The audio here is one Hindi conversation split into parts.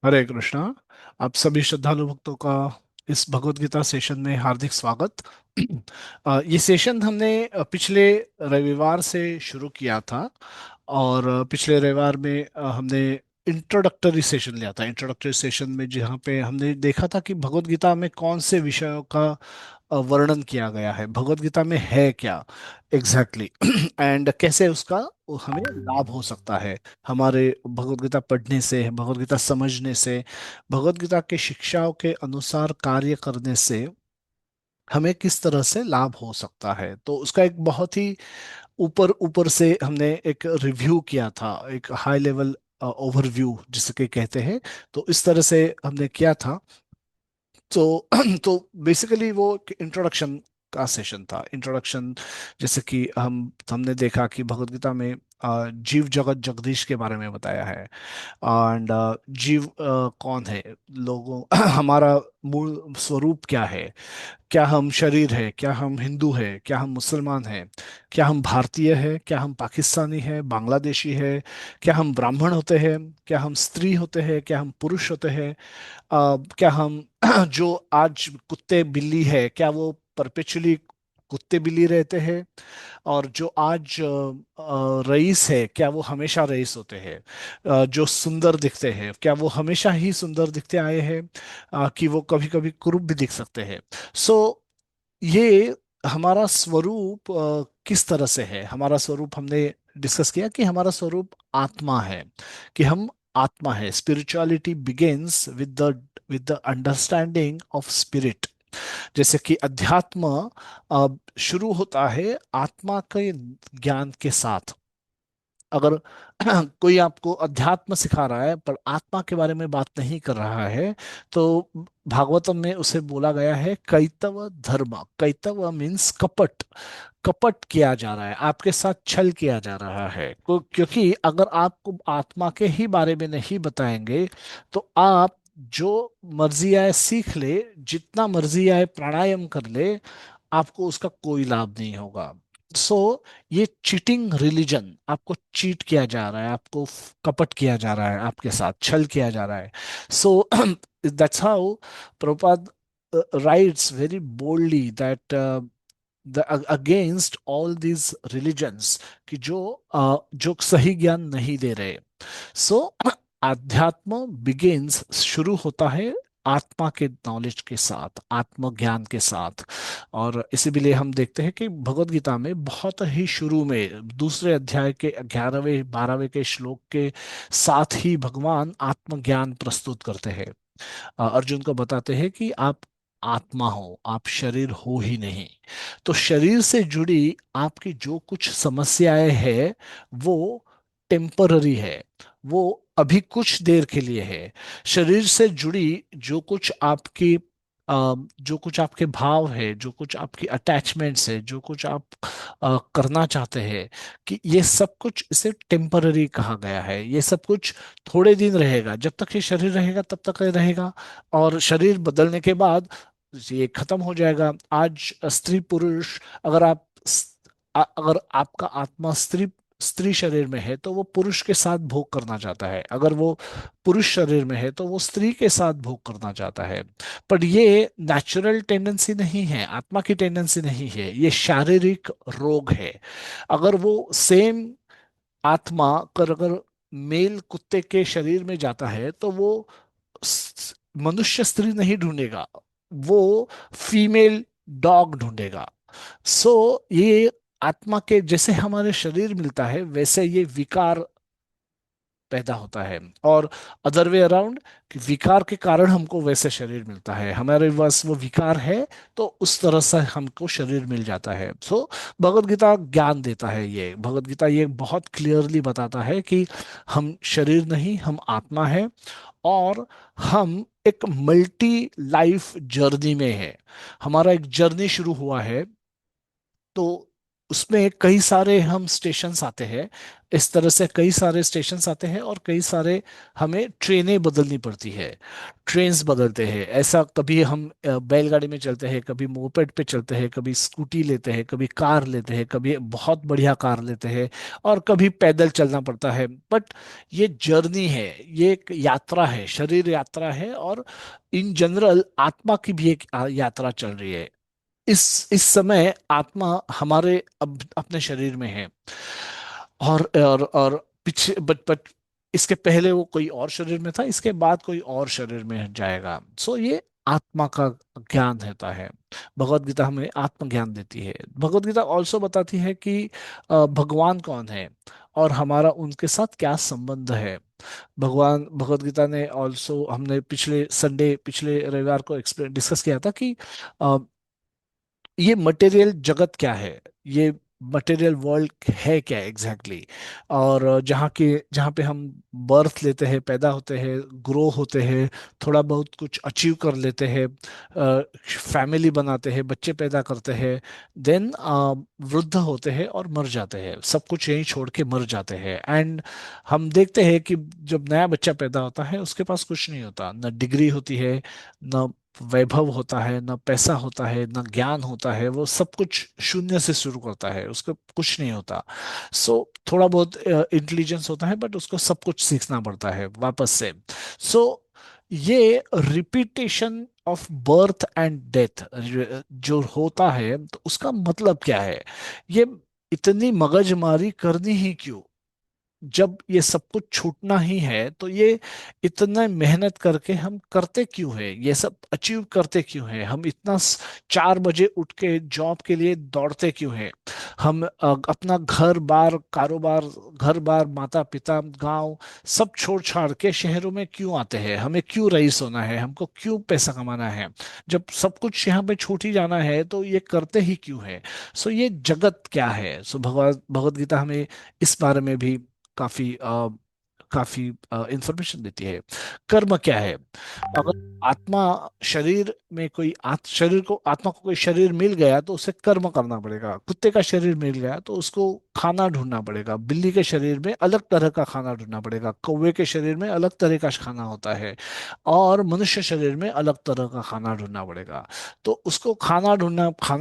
हरे कृष्णा। आप सभी श्रद्धालु भक्तों का इस भगवत गीता सेशन में हार्दिक स्वागत। ये सेशन हमने पिछले रविवार से शुरू किया था। और पिछले रविवार में हमने इंट्रोडक्टरी सेशन लिया था। इंट्रोडक्टरी सेशन में जहाँ पे हमने देखा था कि भगवत गीता में कौन से विषयों का वर्णन किया गया है, भगवत गीता में है क्या एग्जैक्टली एंड कैसे उसका हमें लाभ हो सकता है हमारे भगवत गीता पढ़ने से, भगवत गीता समझने से, भगवत गीता के शिक्षाओं के अनुसार कार्य करने से हमें किस तरह से लाभ हो सकता है। तो उसका एक बहुत ही ऊपर ऊपर से हमने एक रिव्यू किया था, एक हाई लेवल ओवरव्यू जिसे कि कहते हैं। तो इस तरह से हमने किया था। तो तो बेसिकली वो इंट्रोडक्शन का सेशन था। इंट्रोडक्शन जैसे कि हमने देखा कि भगवत गीता में जीव जगत जगदीश के बारे में बताया है। एंड जीव कौन है, लोगों हमारा मूल स्वरूप क्या है, क्या हम शरीर है, क्या हम हिंदू है, क्या हम मुसलमान हैं, क्या हम भारतीय है, क्या हम पाकिस्तानी है, बांग्लादेशी है, क्या हम ब्राह्मण होते हैं, क्या हम स्त्री होते हैं, क्या हम पुरुष होते हैं, क्या हम जो आज कुत्ते बिल्ली है क्या वो परपेचुअली कुत्ते बिल्ली रहते हैं, और जो आज रईस है क्या वो हमेशा रईस होते हैं, जो सुंदर दिखते हैं क्या वो हमेशा ही सुंदर दिखते आए हैं, कि वो कभी कभी कुरूप भी दिख सकते हैं। सो ये हमारा स्वरूप किस तरह से है। हमारा स्वरूप हमने डिस्कस किया कि हमारा स्वरूप आत्मा है, कि हम आत्मा है। Spirituality begins with the understanding of spirit. जैसे कि अध्यात्म शुरू होता है आत्मा के ज्ञान के साथ। अगर कोई आपको अध्यात्म सिखा रहा है पर आत्मा के बारे में बात नहीं कर रहा है, तो भागवतम में उसे बोला गया है कैतव धर्म। कैतव मीन्स कपट। कपट किया जा रहा है, आपके साथ छल किया जा रहा है। क्योंकि अगर आपको आत्मा के ही बारे में नहीं बताएंगे तो आप जो मर्जी आए सीख ले, जितना मर्जी आए प्राणायाम कर ले, आपको उसका कोई लाभ नहीं होगा। सो ये चीटिंग रिलीजन, आपको चीट किया जा रहा है, आपको कपट किया जा रहा है, आपके साथ छल किया जा रहा है। So that's how Prabhupada writes very boldly that against all these religions, कि जो सही ज्ञान नहीं दे रहे। सो अध्यात्म बिगिंस, शुरू होता है आत्मा के नॉलेज के साथ, आत्मज्ञान के साथ। और इसीलिए हम देखते हैं कि भगवत गीता में बहुत ही शुरू में दूसरे अध्याय के 11वें 12वें के श्लोक के साथ ही भगवान आत्मज्ञान प्रस्तुत करते हैं। अर्जुन को बताते हैं कि आप आत्मा हो, आप शरीर हो ही नहीं। तो शरीर से जुड़ी आपकी जो कुछ समस्याएं हैं वो टेम्पररी है, वो अभी कुछ देर के लिए है। शरीर से जुड़ी जो कुछ आपके भाव है, जो कुछ आपकी अटैचमेंट्स है, जो कुछ आप करना चाहते हैं, कि ये सब कुछ इसे टेम्पररी कहा गया है। ये सब कुछ थोड़े दिन रहेगा, जब तक ये शरीर रहेगा तब तक ये रहेगा। और शरीर बदलने के बाद ये खत्म हो जाएगा। आज स्त्री पुरुष, अगर अगर आपका आत्मा स्त्री स्त्री शरीर में है तो वो पुरुष के साथ भोग करना चाहता है, अगर वो पुरुष शरीर में है तो वो स्त्री के साथ भोग करना चाहता है। पर ये नेचुरल टेंडेंसी नहीं है, आत्मा की टेंडेंसी नहीं है, ये शारीरिक रोग है। अगर वो सेम आत्मा अगर मेल कुत्ते के शरीर में जाता है तो वो मनुष्य स्त्री नहीं ढूंढेगा, वो फीमेल डॉग ढूंढेगा। सो ये आत्मा के जैसे हमारे शरीर मिलता है वैसे ये विकार पैदा होता है। और अदर वे अराउंड, कि विकार के कारण हमको वैसे शरीर मिलता है, हमारे पास वो विकार है तो उस तरह से हमको शरीर मिल जाता है। सो भगवत गीता ज्ञान देता है, ये भगवत गीता ये बहुत क्लियरली बताता है कि हम शरीर नहीं, हम आत्मा है। और हम एक मल्टी लाइफ जर्नी में है, हमारा एक जर्नी शुरू हुआ है। तो उसमें कई सारे हम स्टेशंस आते हैं। इस तरह से कई सारे स्टेशंस आते हैं और कई सारे हमें ट्रेनें बदलनी पड़ती है। ट्रेन्स बदलते हैं, ऐसा कभी हम बैलगाड़ी में चलते हैं, कभी मोपेड पे चलते हैं, कभी स्कूटी लेते हैं, कभी कार लेते हैं, कभी बहुत बढ़िया कार लेते हैं, और कभी पैदल चलना पड़ता है। बट ये जर्नी है, ये एक यात्रा है, शरीर यात्रा है, और इन जनरल आत्मा की भी एक यात्रा चल रही है। इस समय आत्मा हमारे अपने शरीर में है, और पीछे बट इसके पहले वो कोई और शरीर में था, इसके बाद कोई और शरीर में जाएगा। सो ये आत्मा का ज्ञान रहता है। भगवत गीता हमें आत्मज्ञान देती है। भगवत गीता ऑल्सो बताती है कि भगवान कौन है और हमारा उनके साथ क्या संबंध है। भगवान भगवत गीता ने ऑल्सो, हमने पिछले रविवार को एक्सप्लेन डिस्कस किया था कि ये मटेरियल जगत क्या है, ये मटेरियल वर्ल्ड है क्या एग्जैक्टली exactly? और जहाँ पे हम बर्थ लेते हैं, पैदा होते हैं, ग्रो होते हैं, थोड़ा बहुत कुछ अचीव कर लेते हैं, फैमिली बनाते हैं, बच्चे पैदा करते हैं, देन वृद्ध होते हैं और मर जाते हैं, सब कुछ यहीं छोड़ के मर जाते हैं। एंड हम देखते हैं कि जब नया बच्चा पैदा होता है उसके पास कुछ नहीं होता, न डिग्री होती है, न वैभव होता है, ना पैसा होता है, ना ज्ञान होता है, वो सब कुछ शून्य से शुरू करता है, उसको कुछ नहीं होता। सो थोड़ा बहुत इंटेलिजेंस होता है, बट उसको सब कुछ सीखना पड़ता है वापस से। सो ये repetition of birth and death जो होता है, तो उसका मतलब क्या है? ये इतनी मगजमारी करनी ही क्यों? जब ये सब कुछ छूटना ही है तो ये इतना मेहनत करके हम करते क्यों है, ये सब अचीव करते क्यों है, हम इतना 4 बजे उठ के जॉब के लिए दौड़ते क्यों है, हम अपना घर बार कारोबार, घर बार माता पिता गांव सब छोड़ छाड़ के शहरों में क्यों आते हैं, हमें क्यों रईस होना है, हमको क्यों पैसा कमाना है, जब सब कुछ यहाँ पे छूट ही जाना है तो ये करते ही क्यों है? सो ये जगत क्या है? सो भगवत गीता हमें इस बारे में भी काफी काफी इंफॉर्मेशन देती है। कर्म क्या है? अगर आत्मा शरीर में कोई शरीर को, आत्मा को कोई शरीर मिल गया तो उसे कर्म करना पड़ेगा। कुत्ते का शरीर मिल गया तो उसको खाना ढूंढना पड़ेगा, बिल्ली के शरीर में अलग तरह का खाना ढूंढना पड़ेगा, कौवे के शरीर में अलग तरह का खाना होता है, और मनुष्य शरीर में अलग तरह का खाना ढूंढना पड़ेगा। तो उसको खाना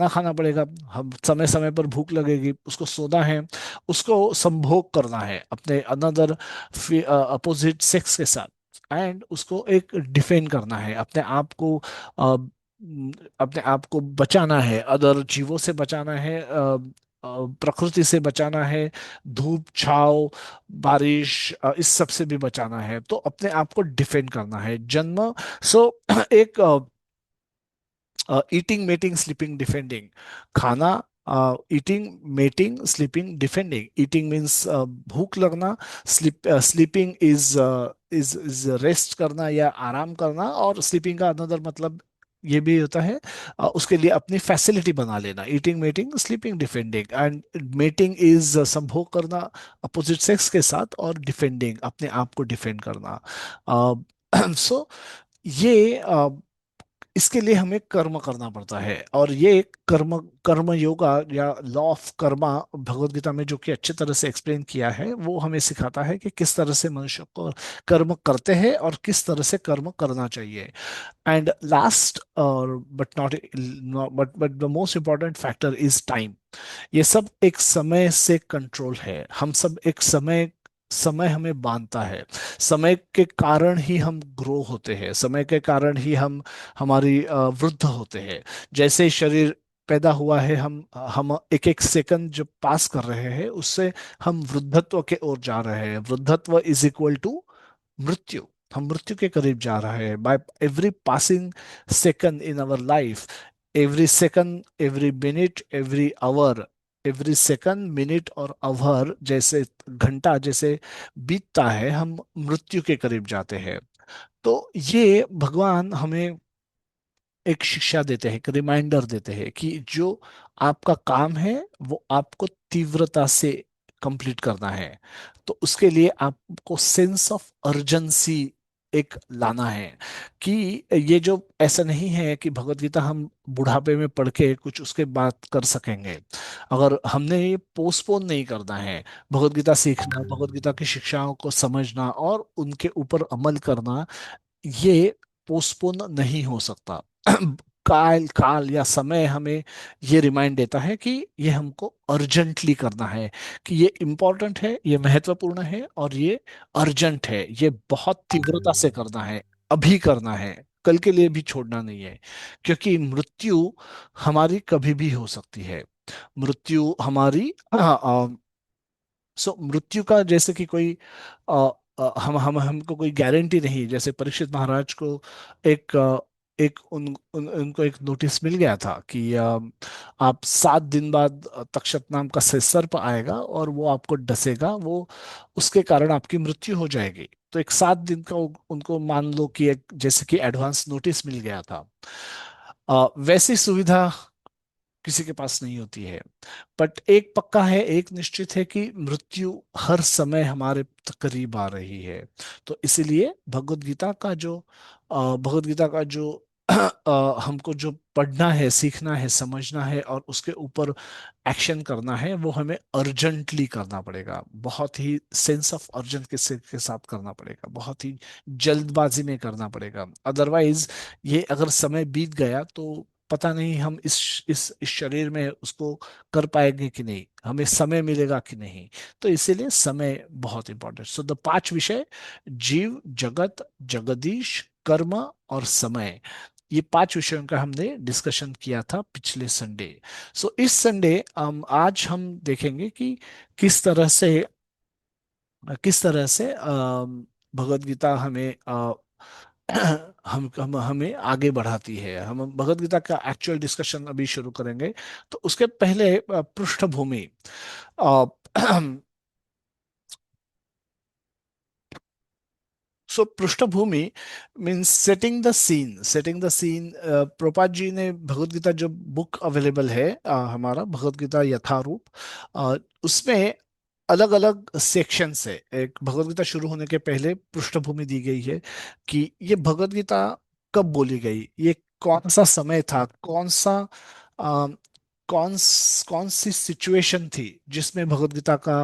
खाना पड़ेगा, हम समय समय पर भूख लगेगी, उसको सोना है, उसको संभोग करना है अपने अनदर अपोजिट सेक्स के साथ, एंड उसको एक डिफेंड करना है अपने आप को, अपने आप को बचाना है, अदर जीवों से बचाना है, प्रकृति से बचाना है, धूप छाव बारिश इस सब से भी बचाना है, तो अपने आप को डिफेंड करना है। जन्म, सो एक ईटिंग मेटिंग स्लीपिंग डिफेंडिंग, खाना, eating mating sleeping defending. Eating means भूख लगना, स्लीपिंग इज रेस्ट करना या आराम करना, और स्लीपिंग का अनदर मतलब ये भी होता है उसके लिए अपनी फैसिलिटी बना लेना। Eating mating sleeping defending, and mating is संभोग करना अपोजिट सेक्स के साथ, और डिफेंडिंग अपने आप को डिफेंड करना। सो ये इसके लिए हमें कर्म करना पड़ता है, और ये कर्म कर्म योगा या लॉ ऑफ कर्मा भगवत गीता में जो कि अच्छी तरह से एक्सप्लेन किया है, वो हमें सिखाता है कि किस तरह से मनुष्य को कर्म करते हैं और किस तरह से कर्म करना चाहिए। एंड लास्ट और but not but the most important factor is time. ये सब एक समय से कंट्रोल है, हम सब एक समय, समय हमें बांधता है। समय के कारण ही हम ग्रो होते हैं, समय के कारण ही हम हमारी वृद्ध होते हैं। जैसे ही शरीर पैदा हुआ है, हम एक एक सेकंड जब पास कर रहे हैं उससे हम वृद्धत्व के ओर जा रहे हैं। वृद्धत्व इज इक्वल टू मृत्यु, हम मृत्यु के करीब जा रहे हैं। By every passing second in our life, every second, every minute, every hour, every second minute और आवर जैसे घंटा जैसे बीतता है, हम मृत्यु के करीब जाते हैं। तो ये भगवान हमें एक शिक्षा देते हैं, एक रिमाइंडर देते हैं कि जो आपका काम है वो आपको तीव्रता से कंप्लीट करना है। तो उसके लिए आपको सेंस ऑफ अर्जेंसी एक लाना है कि ये जो ऐसा नहीं है कि भगवत गीता हम बुढ़ापे में पढ़ के कुछ उसके बाद कर सकेंगे। अगर हमने ये पोस्टपोन नहीं करना है, भगवत गीता सीखना, भगवत गीता की शिक्षाओं को समझना और उनके ऊपर अमल करना, ये पोस्टपोन नहीं हो सकता। काल काल या समय हमें ये रिमाइंड देता है कि ये हमको अर्जेंटली करना है, कि ये इम्पोर्टेंट है, ये महत्वपूर्ण है और ये अर्जेंट है, ये बहुत तीव्रता से करना है, अभी करना है, कल के लिए भी छोड़ना नहीं है। क्योंकि मृत्यु हमारी कभी भी हो सकती है। मृत्यु हमारी मृत्यु का जैसे कि कोई अ, हम हमको कोई गारंटी नहीं। जैसे परीक्षित महाराज को एक उनको एक नोटिस मिल गया था कि आप 7 दिन बाद तक्षक नाम का सर्प आएगा और वो आपको डसेगा, वो उसके कारण आपकी मृत्यु हो जाएगी। तो एक 7 दिन का उनको मान लो कि एक जैसे कि एडवांस नोटिस मिल गया था। वैसी सुविधा किसी के पास नहीं होती है। बट एक पक्का है, एक निश्चित है कि मृत्यु हर समय हमारे करीब आ रही है। तो इसीलिए भगवत गीता का जो हमको जो पढ़ना है, सीखना है, समझना है और उसके ऊपर एक्शन करना है, वो हमें अर्जेंटली करना पड़ेगा, बहुत ही सेंस ऑफ अर्जेंट के साथ करना पड़ेगा, बहुत ही जल्दबाजी में करना पड़ेगा। अदरवाइज ये अगर समय बीत गया तो पता नहीं हम इस शरीर में उसको कर पाएंगे कि नहीं, हमें समय मिलेगा कि नहीं। तो इसीलिए समय बहुत इंपॉर्टेंट। सो द 5 विषय: जीव, जगत, जगदीश, कर्म और समय, ये 5 विषयों का हमने डिस्कशन किया था पिछले संडे। सो इस संडे आज हम देखेंगे कि किस तरह से किस तरह से भगवत गीता हमें हमें आगे बढ़ाती है। हम भगवत गीता का एक्चुअल डिस्कशन अभी शुरू करेंगे। तो उसके पहले पृष्ठभूमि। अ, सो पृष्ठभूमि मीन्स सेटिंग द सीन। प्रपात जी ने भगवत गीता जो बुक अवेलेबल है, हमारा भगवत गीता यथारूप, उसमें अलग अलग सेक्शन है। एक भगवत गीता शुरू होने के पहले पृष्ठभूमि दी गई है कि ये भगवत गीता कब बोली गई, ये कौन सा समय था, अ, कौन सी सिचुएशन थी जिसमें भगवत गीता का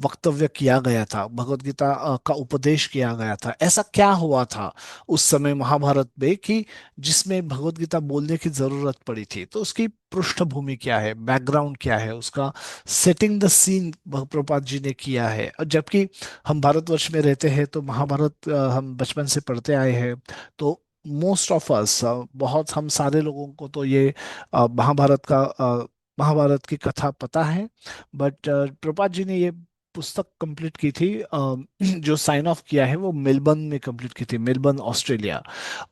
वक्तव्य किया गया था, भगवत गीता का उपदेश किया गया था। ऐसा क्या हुआ था उस समय महाभारत में कि जिसमें भगवत गीता बोलने की जरूरत पड़ी थी। तो उसकी पृष्ठभूमि क्या है, बैकग्राउंड क्या है, उसका setting the scene Prabhupada ji ने किया है। और जबकि हम भारतवर्ष में रहते हैं तो महाभारत हम बचपन से पढ़ते आए हैं। तो मोस्ट ऑफ अस, बहुत हम सारे लोगों को तो ये महाभारत की कथा पता है। बट प्रपात जी ने ये पुस्तक कंप्लीट की थी, जो साइन ऑफ किया है वो मेलबर्न में कंप्लीट की थी, मेलबर्न ऑस्ट्रेलिया।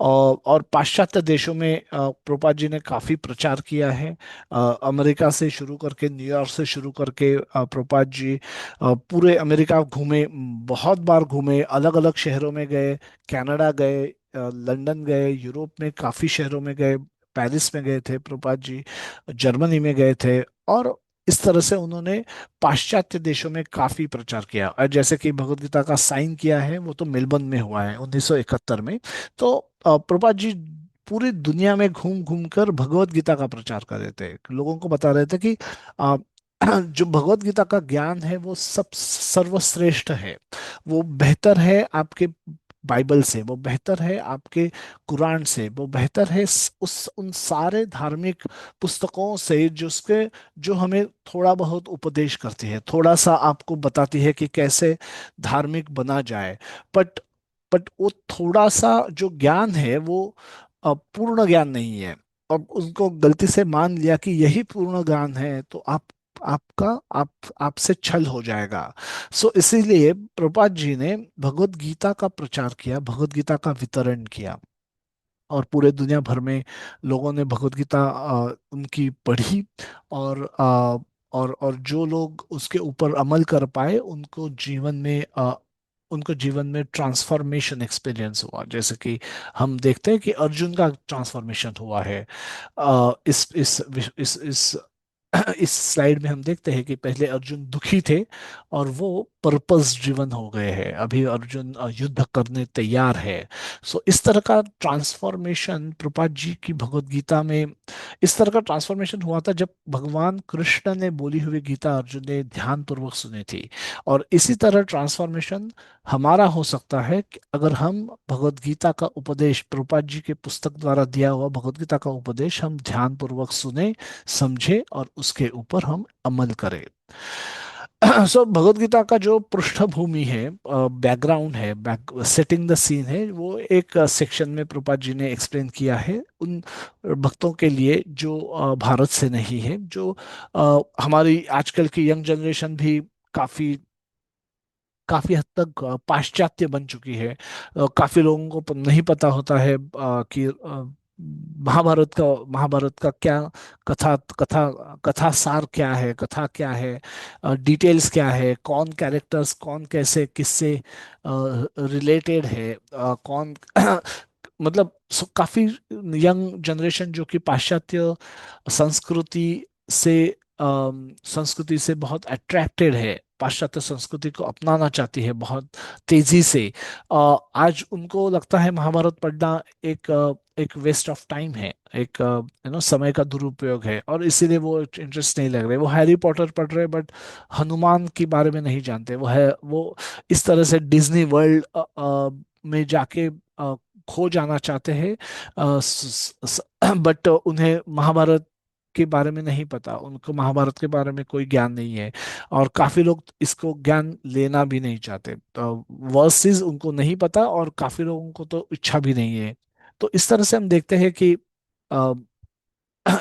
और पाश्चात्य देशों में प्रपात जी ने काफी प्रचार किया है। अमेरिका से शुरू करके, न्यूयॉर्क से शुरू करके प्रपात जी पूरे अमेरिका घूमे, बहुत बार घूमे, अलग अलग शहरों में गए, कनाडा गए, लंदन गए, यूरोप में काफी शहरों में गए, पेरिस में गए थे प्रभुपाद जी, जर्मनी में गए थे। और इस तरह से उन्होंने पाश्चात्य देशों में काफी प्रचार किया। और जैसे कि भगवत गीता का साइन किया है वो तो मेलबर्न में हुआ है 1971 में। तो प्रभुपाद जी पूरी दुनिया में घूम घूम कर भगवत गीता का प्रचार कर रहे थे, लोगों को बता रहे थे कि अ, जो भगवत गीता का ज्ञान है वो सब सर्वश्रेष्ठ है, वो बेहतर है आपके बाइबल से, वो बेहतर है आपके कुरान से, वो बेहतर है उस उन सारे धार्मिक पुस्तकों से जो हमें थोड़ा बहुत उपदेश करती है, थोड़ा सा आपको बताती है कि कैसे धार्मिक बना जाए। बट बट वो थोड़ा सा जो ज्ञान है वो पूर्ण ज्ञान नहीं है। और उनको गलती से मान लिया कि यही पूर्ण ज्ञान है तो आपका आप आपसे छल हो जाएगा। सो इसीलिए प्रभुपाद जी ने भगवत गीता का प्रचार किया, भगवत गीता का वितरण किया। और पूरे दुनिया भर में लोगों ने भगवत गीता उनकी पढ़ी। और और जो लोग उसके ऊपर अमल कर पाए उनको जीवन में ट्रांसफॉर्मेशन एक्सपीरियंस हुआ। जैसे कि हम देखते हैं कि अर्जुन का ट्रांसफॉर्मेशन हुआ है। इस इस स्लाइड में हम देखते हैं कि पहले अर्जुन दुखी थे और वो पर्पस ड्रिवन हो गए हैं। अभी अर्जुन युद्ध करने तैयार है। सो इस तरह का ट्रांसफॉर्मेशन प्रभुपाद जी की भगवत गीता में, इस तरह का ट्रांसफॉर्मेशन हुआ था जब भगवान कृष्ण ने बोली हुई गीता अर्जुन ने ध्यान पूर्वक सुनी थी। और इसी तरह ट्रांसफॉर्मेशन हमारा हो सकता है कि अगर हम भगवत गीता का उपदेश, प्रभुपाद जी के पुस्तक द्वारा दिया हुआ भगवत गीता का उपदेश हम ध्यान पूर्वक सुने, समझे और उसके ऊपर हम अमल करें। सो भगवत गीता का जो पृष्ठभूमि है, बैकग्राउंड है, सेटिंग द सीन है, वो एक सेक्शन में प्रभुपाद जी ने एक्सप्लेन किया है उन भक्तों के लिए जो भारत से नहीं है, जो हमारी आजकल की यंग जनरेशन भी काफी काफी हद तक पाश्चात्य बन चुकी है। काफी लोगों को नहीं पता होता है कि महाभारत का क्या कथा कथा कथा सार क्या है, कथा क्या है, डिटेल्स क्या है, कौन कैरेक्टर्स कौन कैसे किससे रिलेटेड है, कौन मतलब काफी यंग जनरेशन जो कि पाश्चात्य संस्कृति से संस्कृति से बहुत अट्रैक्टेड है, पाश्चात्य संस्कृति को अपनाना चाहती है बहुत तेजी से। आज उनको लगता है महाभारत पढ़ना एक वेस्ट ऑफ टाइम है, एक समय का दुरुपयोग है, और इसीलिए वो इंटरेस्ट नहीं लग रहे। वो हैरी पॉटर पढ़ रहे बट हनुमान के बारे में नहीं जानते। वो इस तरह से डिज्नी वर्ल्ड में जाके खो जाना चाहते हैं, बट उन्हें महाभारत के बारे में नहीं पता, उनको महाभारत के बारे में कोई ज्ञान नहीं है। और काफी लोग इसको ज्ञान लेना भी नहीं चाहते, तो वर्सेस उनको नहीं पता और काफी लोगों को तो इच्छा भी नहीं है। तो इस तरह से हम देखते हैं कि अ,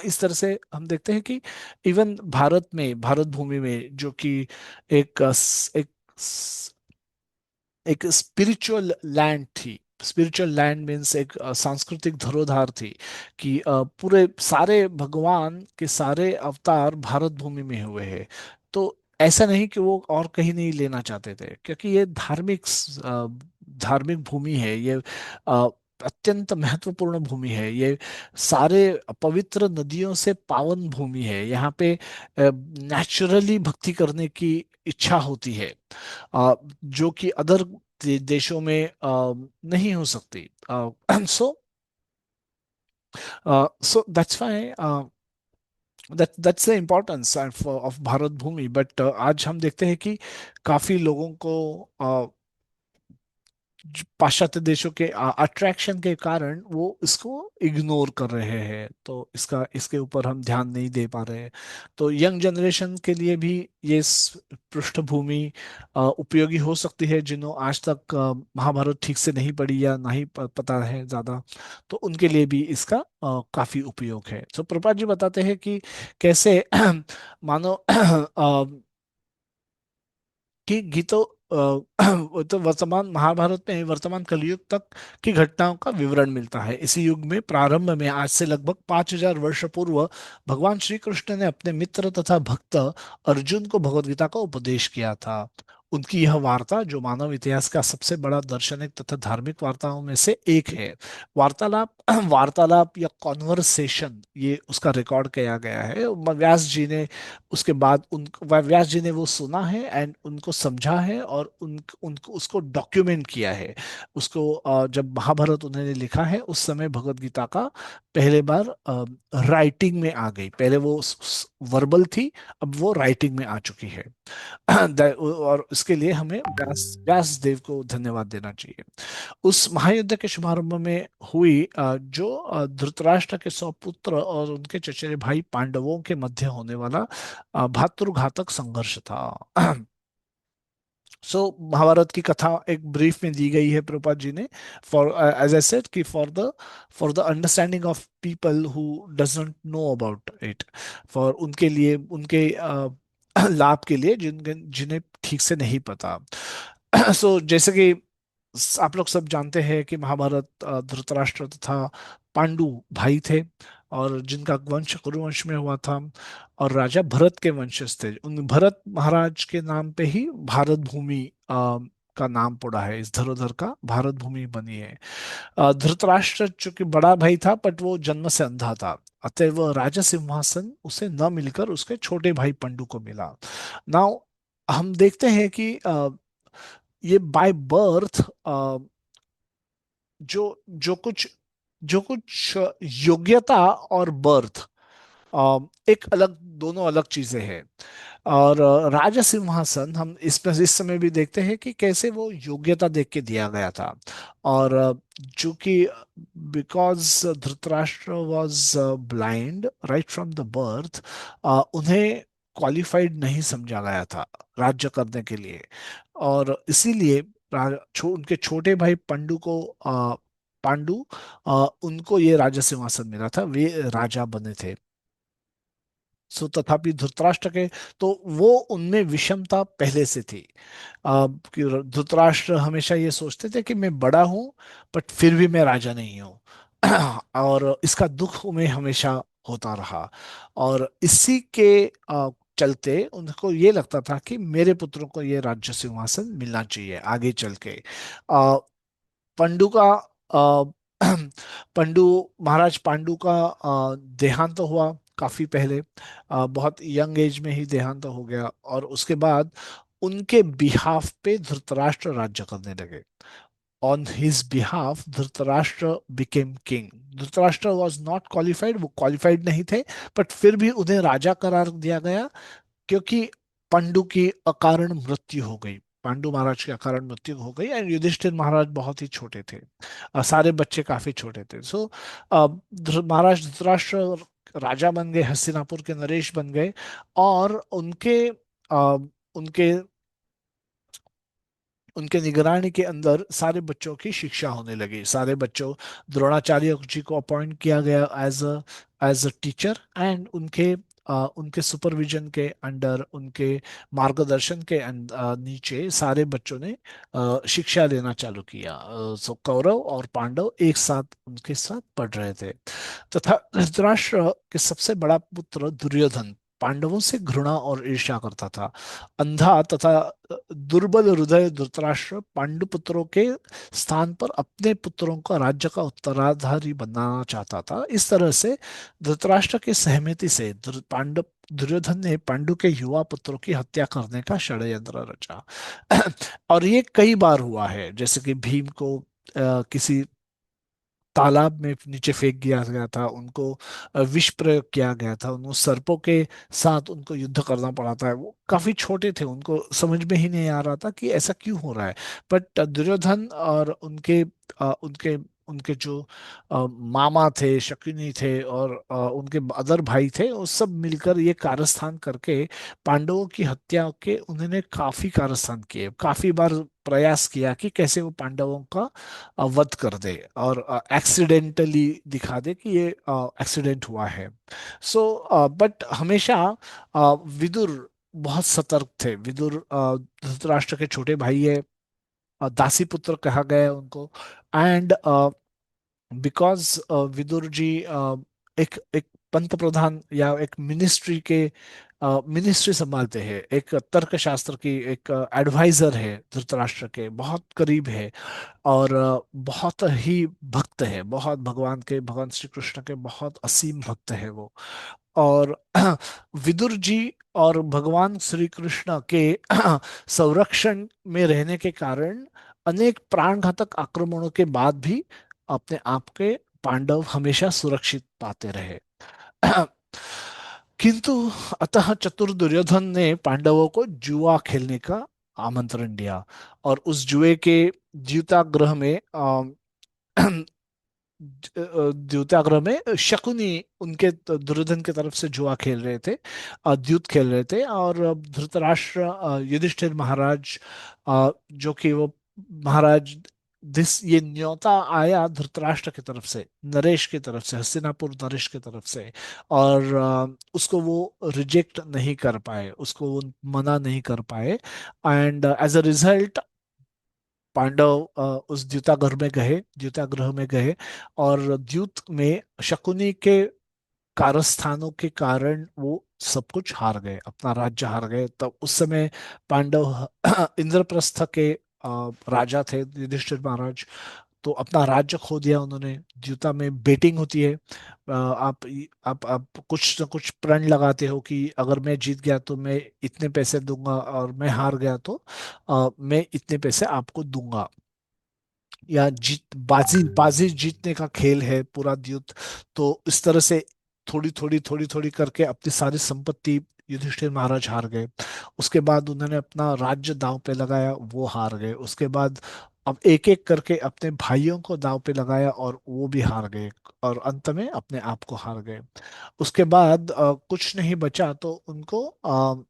इस तरह से हम देखते हैं कि इवन भारत में, भारत भूमि में जो कि एक एक एक स्पिरिचुअल लैंड थी। स्पिरिचुअल लैंड मीन्स एक सांस्कृतिक धरोहर थी कि पूरे सारे भगवान के सारे अवतार भारत भूमि में हुए हैं। तो ऐसा नहीं कि वो और कहीं नहीं लेना चाहते थे, क्योंकि ये धार्मिक भूमि है, ये अत्यंत महत्वपूर्ण भूमि है, ये सारे पवित्र नदियों से पावन भूमि है। यहाँ पे नेचुरली भक्ति करने की इच्छा होती है, जो कि अदर देशों में नहीं हो सकती। So so that's why that's the importance of Bharat Bhumi. But आज हम देखते हैं कि काफी लोगों को पाश्चात्य देशों के अट्रैक्शन के कारण वो इसको इग्नोर कर रहे हैं, तो इसके ऊपर हम ध्यान नहीं दे पा रहे हैं। तो यंग जनरेशन के लिए भी ये पृष्ठभूमि उपयोगी हो सकती है, जिन्हों आज तक महाभारत ठीक से नहीं पढ़ी या नहीं पता है ज्यादा, तो उनके लिए भी इसका काफी उपयोग है। तो प्रभुपाद जी बताते हैं कि कैसे मानो कि गीतों वो तो वर्तमान महाभारत में वर्तमान कलयुग तक की घटनाओं का विवरण मिलता है। इसी युग में प्रारंभ में आज से लगभग 5000 वर्ष पूर्व भगवान श्री कृष्ण ने अपने मित्र तथा भक्त अर्जुन को भगवद गीता का उपदेश किया था। उनकी यह वार्ता, जो मानव इतिहास का सबसे बड़ा दार्शनिक तथा धार्मिक वार्ताओं में से एक है, वार्तालाप वार्तालाप या कॉन्वर्सेशन, ये उसका रिकॉर्ड किया गया है। व्यास जी ने उसके बाद उन व्यास जी ने वो सुना है एंड उनको समझा है और उनको उसको डॉक्यूमेंट किया है। उसको जब महाभारत उन्होंने लिखा है उस समय भगवत गीता का पहले बार राइटिंग में आ गई। पहले वो वर्बल थी, अब वो राइटिंग में आ चुकी है। और इसके लिए हमें व्यास देव को धन्यवाद देना चाहिए। उस महायुद्ध के शुभारंभ में हुई जो धृतराष्ट्र के 100 पुत्र और उनके चचेरे भाई पांडवों के मध्य होने वाला भातृघातक संघर्ष था। महाभारत की कथा एक ब्रीफ में दी गई है प्रभुपाद जी ने, फॉर एज आई सेड कि for the understanding of people who doesn't know about it, for उनके लिए, उनके लाभ के लिए जिन्हें ठीक से नहीं पता। जैसे कि आप लोग सब जानते हैं कि महाभारत धृतराष्ट्र तथा पांडु भाई थे, और जिनका वंश कुरुवंश में हुआ था, और राजा भरत के वंशज थे। उन भरत महाराज के नाम पे ही भारत भूमि का नाम पड़ा है, इस धरोधर का भारत भूमि बनी है। धृतराष्ट्र चूंकि बड़ा भाई था, बट वो जन्म से अंधा था, अतएव राजा सिंहासन उसे न मिलकर उसके छोटे भाई पंडु को मिला। नाउ हम देखते हैं कि ये बाय बर्थ जो कुछ योग्यता और बर्थ एक अलग, दोनों अलग चीजें हैं। और राजा सिंहासन हम इसमें इस समय भी देखते हैं कि कैसे वो योग्यता देख के दिया गया था। और चूंकि because Dhritarashtra was blind right from the birth, उन्हें क्वालिफाइड नहीं समझा गया था राज्य करने के लिए। और इसीलिए उनके छोटे भाई पंडु को पांडु, उनको ये राजा सिंहासन मिला था, वे राजा बने थे। सो तथापि धृतराष्ट्र के, तो वो उनमें विषमता पहले से थी। कि धृतराष्ट्र हमेशा ये सोचते थे कि मैं बड़ा हूं, बट फिर भी मैं राजा नहीं हूं। और इसका दुख उन्हें हमेशा होता रहा। और इसी के चलते उनको ये लगता था कि मेरे पुत्रों को ये राज्य सिंहासन मिलना चाहिए आगे चल के। पंडु का अ, पंडु महाराज पांडु का देहांत हुआ काफी पहले। बहुत यंग एज में ही देहांत हो गया, और उसके बाद उनके बिहाफ पे धृतराष्ट्र राज्य करने लगे। On his behalf Dhritarashtra became king. Dhritarashtra was not qualified, वो क्वालिफाइड नहीं थे, बट फिर भी उन्हें राजा करार दिया गया, क्योंकि पांडु की अकारण मृत्यु हो गई। पांडु महाराज की अकारण मृत्यु हो गई, एंड युधिष्ठिर महाराज बहुत ही छोटे थे। सारे बच्चे काफी छोटे थे। सो महाराज धृतराष्ट्र राजा बन गए, हस्तिनापुर के नरेश बन गए। और उनके उनके निगरानी के अंदर सारे बच्चों की शिक्षा होने लगी। सारे बच्चों, द्रोणाचार्य जी को अपॉइंट किया गया एज अ टीचर, एंड उनके सुपरविजन के अंडर, उनके मार्गदर्शन के नीचे सारे बच्चों ने शिक्षा लेना चालू किया। सो कौरव और पांडव एक साथ उनके साथ पढ़ रहे थे। तथा धृतराष्ट्र के सबसे बड़ा पुत्र दुर्योधन पांडवों से घृणा और ईर्ष्या करता था। अंधा तथा दुर्बल हृदय धृतराष्ट्र पांडुपुत्रों के स्थान पर अपने पुत्रों का राज्य का उत्तराधारी बनाना चाहता था। इस तरह से धृतराष्ट्र की सहमति से दुर्योधन ने पांडु के युवा पुत्रों की हत्या करने का षड्यंत्र रचा। और ये कई बार हुआ है, जैसे कि भीम को किसी तालाब में नीचे फेंक दिया गया था, उनको विष प्रयोग किया गया था, उनको सर्पों के साथ उनको युद्ध करना पड़ा था। वो काफी छोटे थे, उनको समझ में ही नहीं आ रहा था कि ऐसा क्यों हो रहा है। बट दुर्योधन और उनके उनके जो मामा थे, शकुनी थे, और उनके अदर भाई थे, वो सब मिलकर ये कारस्थान करके पांडवों की हत्या के उन्होंने काफी कारस्थान किए, काफी बार प्रयास किया कि कैसे वो पांडवों का वध कर दे, और एक्सीडेंटली दिखा दे कि ये एक्सीडेंट हुआ है। सो बट हमेशा विदुर बहुत सतर्क थे। विदुर धृतराष्ट्र के छोटे भाई है, दासी पुत्र कहा गया है उनको। एंड बिकॉज विदुर जी एक एक पंत प्रधान या एक मिनिस्ट्री के मिनिस्ट्री संभालते हैं, एक तर्कशास्त्र की एक एडवाइजर है, धृतराष्ट्र के बहुत करीब है। और बहुत ही भक्त है, बहुत भगवान श्री कृष्ण के बहुत असीम भक्त है वो। और विदुर जी और भगवान श्री कृष्ण के संरक्षण में रहने के कारण अनेक प्राणघातक आक्रमणों के बाद भी अपने आप के पांडव हमेशा सुरक्षित पाते रहे। किंतु अतः चतुर दुर्योधन ने पांडवों को जुआ खेलने का आमंत्रण दिया। और उस जुए के द्यूतागृह में द्यूतागृह में शकुनी उनके दुर्योधन की तरफ से जुआ खेल रहे थे, द्यूत खेल रहे थे। और धृतराष्ट्र युधिष्ठिर महाराज, जो कि वो महाराज, ये न्योता आया धृतराष्ट्र की तरफ से, नरेश की तरफ से, हस्तिनापुर नरेश की तरफ से। और उसको वो रिजेक्ट नहीं कर पाए, उसको वो मना नहीं कर पाए। And as a result Pandav उस द्यूतागृह में गए। और द्यूत में शकुनी के कारस्थानों के कारण वो सब कुछ हार गए, अपना राज्य हार गए। तब उस समय पांडव इंद्रप्रस्थ के राजा थे युधिष्ठिर महाराज। तो अपना राज्य खो दिया उन्होंने। द्यूता में बेटिंग होती है। आप कुछ न कुछ प्रण लगाते हो कि अगर मैं जीत गया तो मैं इतने पैसे दूंगा, और मैं हार गया तो मैं इतने पैसे आपको दूंगा। या जीत, बाजी बाजी जीतने का खेल है पूरा युद्ध। तो इस तरह से थोड़ी थोड़ी करके अपनी सारी संपत्ति युधिष्ठिर महाराज हार गए। उसके बाद उन्होंने अपना राज्य दांव पे लगाया, वो हार गए। उसके बाद अब एक एक करके अपने भाइयों को दांव पे लगाया, और वो भी हार गए। और अंत में अपने आप को हार गए। उसके बाद कुछ नहीं बचा, तो उनको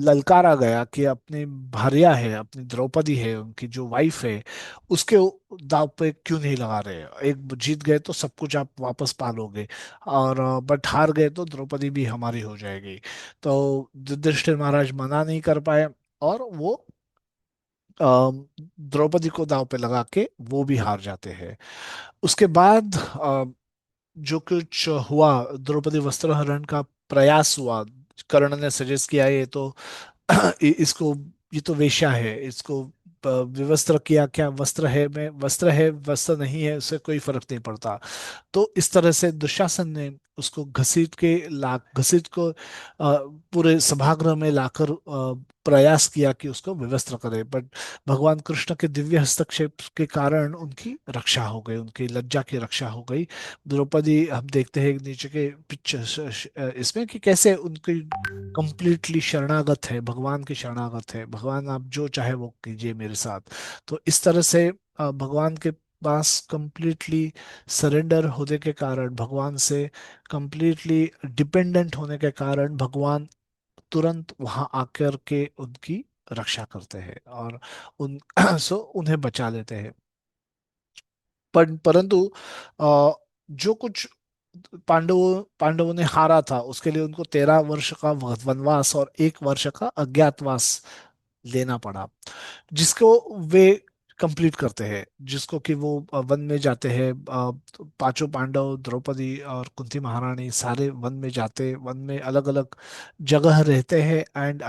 ललकारा गया कि अपनी भार्या है, अपनी द्रौपदी है, उनकी जो वाइफ है, उसके दाव पे क्यों नहीं लगा रहे। एक जीत गए तो सब कुछ आप वापस पालोगे, और बट हार गए तो द्रौपदी भी हमारी हो जाएगी। तो युधिष्ठिर महाराज मना नहीं कर पाए, और वो द्रौपदी को दाव पे लगा के वो भी हार जाते हैं। उसके बाद जो कुछ हुआ, द्रौपदी वस्त्र हरण का प्रयास हुआ। कर्ण ने सजेस्ट किया ये तो इसको, ये तो वेश्या है, इसको विवस्त्र किया, क्या वस्त्र है, में वस्त्र है वस्त्र नहीं है, उससे कोई फर्क नहीं पड़ता। तो इस तरह से दुशासन ने उसको घसीट को पूरे सभागृह में लाकर प्रयास किया कि उसको विवस्त्र करे। बट भगवान कृष्ण के दिव्य हस्तक्षेप के कारण उनकी रक्षा हो गई, उनकी लज्जा की रक्षा हो गई। द्रौपदी, हम देखते हैं नीचे के पिक्चर इसमें कि कैसे उनकी कंप्लीटली शरणागत है, भगवान की शरणागत है। भगवान आप जो चाहे वो कीजिए मेरे साथ। तो इस तरह से भगवान के पास कंप्लीटली सरेंडर होने के कारण, भगवान से कंप्लीटली डिपेंडेंट होने के कारण, भगवान तुरंत वहां आकर के उनकी रक्षा करते हैं, और उन सो उन्हें बचा लेते हैं। परंतु जो कुछ पांडवों ने हारा था, उसके लिए उनको 13 वर्ष का वनवास और 1 वर्ष का अज्ञातवास लेना पड़ा, जिसको वे कंप्लीट करते हैं। जिसको कि वो वन में जाते हैं, पांचों पांडव, द्रौपदी और कुंती महारानी सारे वन में जाते, वन में अलग अलग जगह रहते हैं, एंड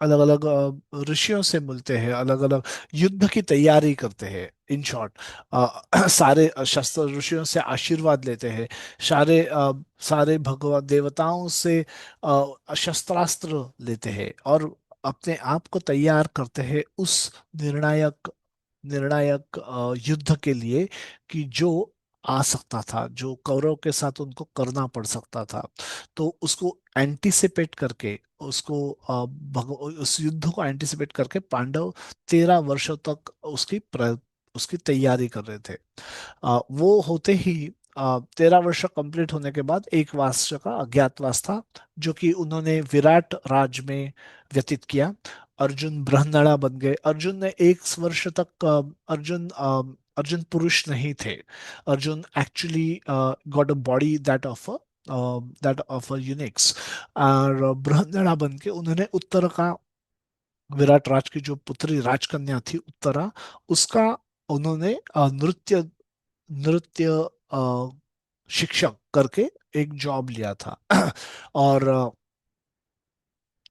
अलग अलग ऋषियों से मिलते हैं, अलग अलग युद्ध की तैयारी करते हैं। इन शॉर्ट, सारे शस्त्र ऋषियों से आशीर्वाद लेते हैं। सारे भगवान देवताओं से शस्त्रास्त्र लेते हैं, और अपने आप को तैयार करते हैं उस निर्णायक निर्णायक युद्ध के लिए, कि जो आ सकता था, जो कौरव के साथ उनको करना पड़ सकता था। तो उसको एंटीसिपेट करके, उस युद्ध को एंटीसिपेट करके पांडव 13 वर्षों तक उसकी तैयारी कर रहे थे। वो होते ही 13 वर्ष कंप्लीट होने के बाद 1 वर्ष का अज्ञातवास था, जो कि उन्होंने विराट राज में व्यतीत किया। अर्जुन ब्रह्मणा बन गए। अर्जुन ने 1 वर्ष तक अर्जुन पुरुष नहीं थे। Arjun actually got a body that of a Unix. और ब्रह्मणा बन के उन्होंने उत्तर का, विराट राज की जो पुत्री राजकन्या थी उत्तरा, उसका उन्होंने नृत्य नृत्य अ, शिक्षक करके एक जॉब लिया था। और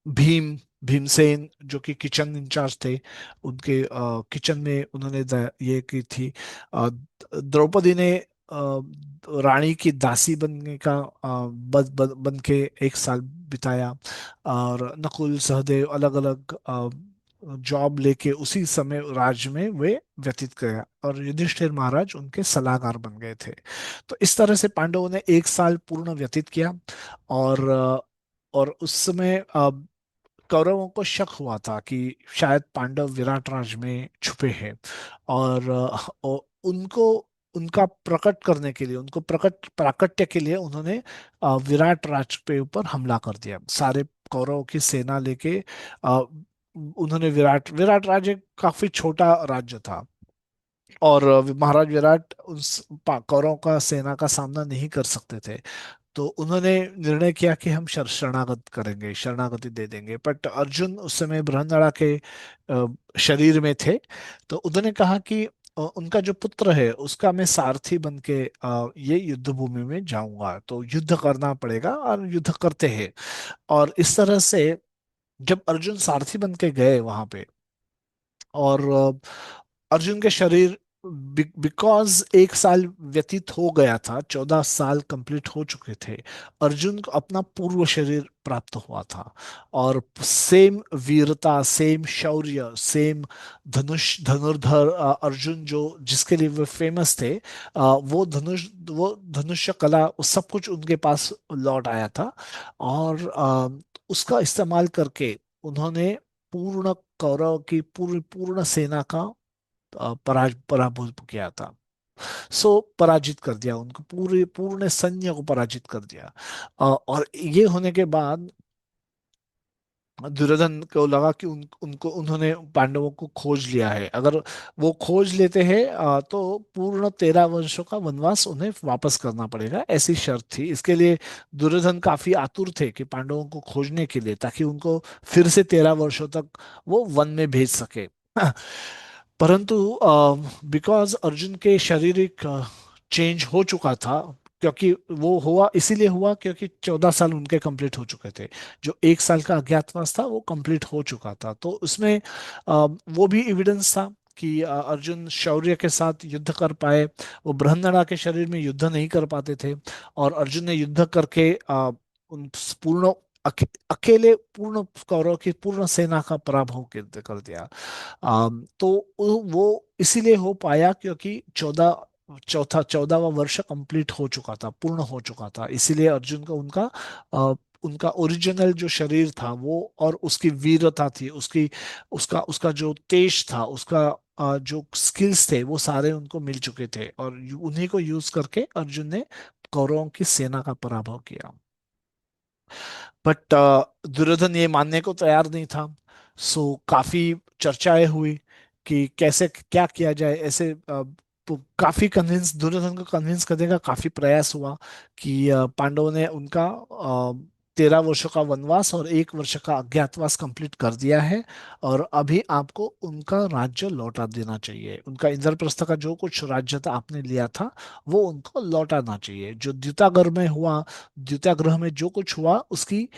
भीमसेन जो कि किचन इंचार्ज थे, उनके किचन में उन्होंने ये की थी। द्रौपदी ने रानी की दासी बनने का बन के 1 साल बिताया। और नकुल सहदेव अलग अलग जॉब लेके उसी समय राज्य में वे व्यतीत किया, और युधिष्ठिर महाराज उनके सलाहकार बन गए थे। तो इस तरह से पांडवों ने 1 साल पूर्ण व्यतीत किया। और उस समय कौरवों को शक हुआ था कि शायद पांडव विराट राज में छुपे हैं। और उनको उनका प्रकट करने के लिए, उनको प्राकट्य के लिए उन्होंने विराट राज पे ऊपर हमला कर दिया। सारे कौरवों की सेना लेके उन्होंने विराट राज एक काफी छोटा राज्य था। और महाराज विराट उस कौरवों का सेना का सामना नहीं कर सकते थे। तो उन्होंने निर्णय किया कि हम शरणागत करेंगे, शरणागति दे देंगे। बट अर्जुन उस समय बृहन्नला के शरीर में थे। तो उन्होंने कहा कि उनका जो पुत्र है उसका मैं सारथी बन के ये युद्ध भूमि में जाऊंगा, तो युद्ध करना पड़ेगा, और युद्ध करते हैं। और इस तरह से जब अर्जुन सारथी बन के गए वहां पे, और अर्जुन के शरीर, बिकॉज एक साल व्यतीत हो गया था, 14 साल कंप्लीट हो चुके थे, अर्जुन को अपना पूर्व शरीर प्राप्त हुआ था। और सेम वीरता, सेम शौर्य, सेम धनुर्धर अर्जुन जो जिसके लिए वो फेमस थे, वो धनुष्य कला, वो सब कुछ उनके पास लौट आया था। और उसका इस्तेमाल करके उन्होंने पूर्ण कौरव की पूरी पूर्ण सेना का पराभूत किया था। सो पराजित कर दिया उनको, पूरे पूर्ण सैन्य को पराजित कर दिया। और ये होने के बाद दुर्योधन को लगा कि उनको उन्होंने पांडवों को खोज लिया है। अगर वो खोज लेते हैं तो पूर्ण 13 वर्षों का वनवास उन्हें वापस करना पड़ेगा, ऐसी शर्त थी। इसके लिए दुर्योधन काफी आतुर थे कि पांडवों को खोजने के लिए, ताकि उनको फिर से 13 वर्षों तक वो वन में भेज सके। परंतु बिकॉज अर्जुन के शारीरिक चेंज हो चुका था, क्योंकि वो हुआ इसीलिए हुआ क्योंकि 14 साल उनके कंप्लीट हो चुके थे। जो एक साल का अज्ञातवास था वो कंप्लीट हो चुका था, तो उसमें वो भी एविडेंस था कि अर्जुन शौर्य के साथ युद्ध कर पाए। वो बृहन्नला के शरीर में युद्ध नहीं कर पाते थे, और अर्जुन ने युद्ध करके उन पूर्ण अकेले पूर्ण कौरव की पूर्ण सेना का पराभव कर दिया। तो वो इसीलिए हो पाया क्योंकि 14वां वर्ष कंप्लीट हो चुका था, पूर्ण हो चुका था। इसीलिए अर्जुन को उनका ओरिजिनल जो शरीर था वो, और उसकी वीरता थी, उसकी उसका उसका जो तेज था, उसका जो स्किल्स थे, वो सारे उनको मिल चुके थे, और उन्हीं को यूज करके अर्जुन ने कौरवों की सेना का पराभव किया। बट दुर्योधन ये मानने को तैयार नहीं था। सो काफी चर्चाएं हुई कि कैसे क्या किया जाए। ऐसे तो काफी कन्विंस दुर्योधन को कन्विंस करने का काफी प्रयास हुआ कि पांडवों ने उनका 13 वर्षों का वनवास और 1 वर्ष का अज्ञातवास कंप्लीट कर दिया है, और अभी आपको उनका राज्य लौटा देना चाहिए। उनका इंद्रप्रस्थ का जो कुछ राज्य था आपने लिया था, वो उनको लौटाना चाहिए। जो द्यूतागृह में हुआ, द्यूतागृह में जो कुछ हुआ, उसकी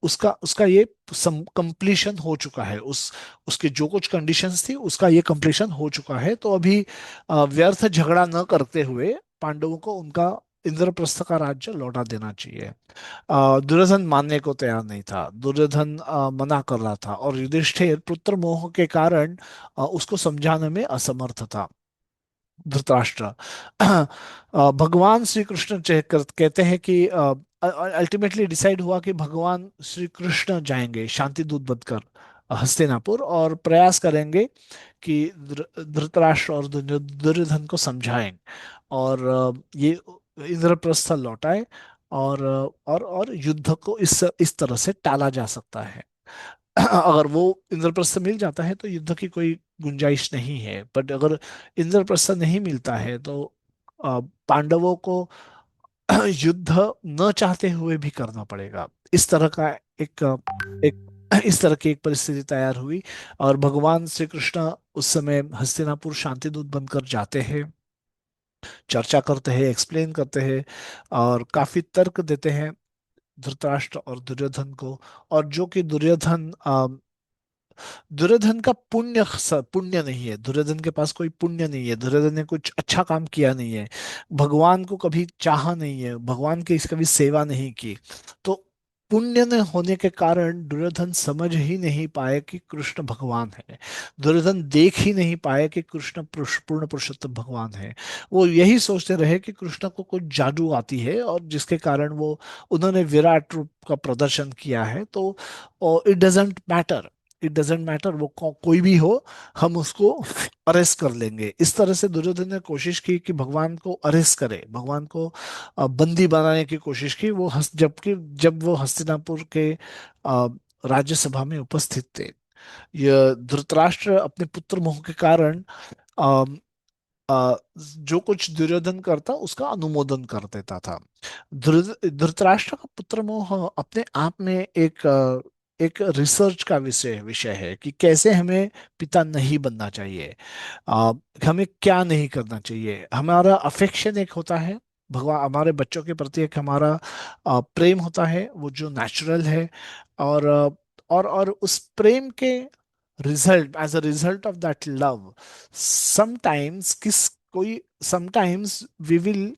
उसका उसका ये कंप्लीशन हो चुका है। उसके जो कुछ कंडीशंस थी उसका ये कंप्लीशन हो चुका है। तो अभी व्यर्थ झगड़ा न करते हुए पांडवों को उनका इंद्रप्रस्थ का राज्य लौटा देना चाहिए। दुर्योधन मानने को तैयार नहीं था। दुर्योधन मना कर रहा था, और युधिष्ठिर पुत्र मोह के कारण उसको समझाने में असमर्थ था। धृतराष्ट्र भगवान श्री कृष्ण कहते हैं कि अल्टीमेटली डिसाइड हुआ कि भगवान श्री कृष्ण जाएंगे शांति दूत बनकर हस्तिनापुर, और प्रयास करेंगे कि धृतराष्ट्र और दुर्योधन को समझाएं, और ये इंद्रप्रस्थ लौटाए, और युद्ध को इस तरह से टाला जा सकता है। अगर वो इंद्रप्रस्थ मिल जाता है तो युद्ध की कोई गुंजाइश नहीं है, बट अगर इंद्रप्रस्थ नहीं मिलता है तो पांडवों को युद्ध न चाहते हुए भी करना पड़ेगा। इस तरह का एक इस तरह की एक परिस्थिति तैयार हुई, और भगवान श्री कृष्ण उस समय हस्तिनापुर शांतिदूत बनकर जाते हैं, चर्चा करते हैं, एक्सप्लेन करते हैं, और काफी तर्क देते हैं धृतराष्ट्र और दुर्योधन को। और जो कि दुर्योधन का पुण्य नहीं है, दुर्योधन के पास कोई पुण्य नहीं है, दुर्योधन ने कुछ अच्छा काम किया नहीं है, भगवान को कभी चाहा नहीं है, भगवान की कभी सेवा नहीं की। तो पुण्य न होने के कारण दुर्योधन समझ ही नहीं पाए कि कृष्ण भगवान है। दुर्योधन देख ही नहीं पाए कि कृष्ण पूर्ण पुरुषोत्तम भगवान है। वो यही सोचते रहे कि कृष्ण को कुछ जादू आती है, और जिसके कारण वो उन्होंने विराट रूप का प्रदर्शन किया है। तो it doesn't matter, it doesn't matter वो कोई भी हो, हम उसको अरेस्ट कर लेंगे। इस तरह से दुर्योधन ने कोशिश की कि भगवान को अरेस्ट करे, भगवान को बंदी बनाने की कोशिश की। जबकि जब वो हस्तिनापुर के अ, राज्यसभा में उपस्थित थे, यह धृतराष्ट्र अपने पुत्र मोह के कारण अ, जो कुछ दुर्योधन करता उसका अनुमोदन कर देता था। धृतराष्ट्र का पुत्र मोह अपने आप में एक रिसर्च का विषय है कि कैसे हमें पिता नहीं बनना चाहिए, आ, हमें क्या नहीं करना चाहिए। हमारा अफेक्शन एक होता है, भगवान हमारे बच्चों के प्रति एक हमारा प्रेम होता है, वो जो नेचुरल है। और और उस प्रेम के result, as a result of that love, sometimes किस कोई sometimes we will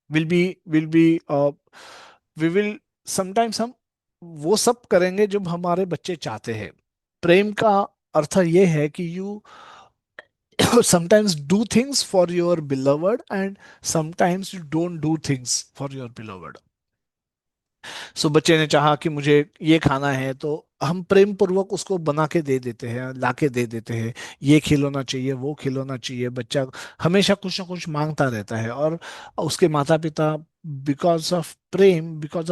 be we will sometimes हम वो सब करेंगे जो हमारे बच्चे चाहते हैं। प्रेम का अर्थ ये है कि you sometimes do things for your beloved, and sometimes you don't do things for your beloved. सो बच्चे ने चाहा कि मुझे ये खाना है, तो हम प्रेम पूर्वक उसको बना के दे देते हैं, ला के दे देते हैं। ये खिलौना चाहिए, वो खिलौना चाहिए। बच्चा हमेशा कुछ ना कुछ मांगता रहता है, और उसके माता पिता because of Prem, because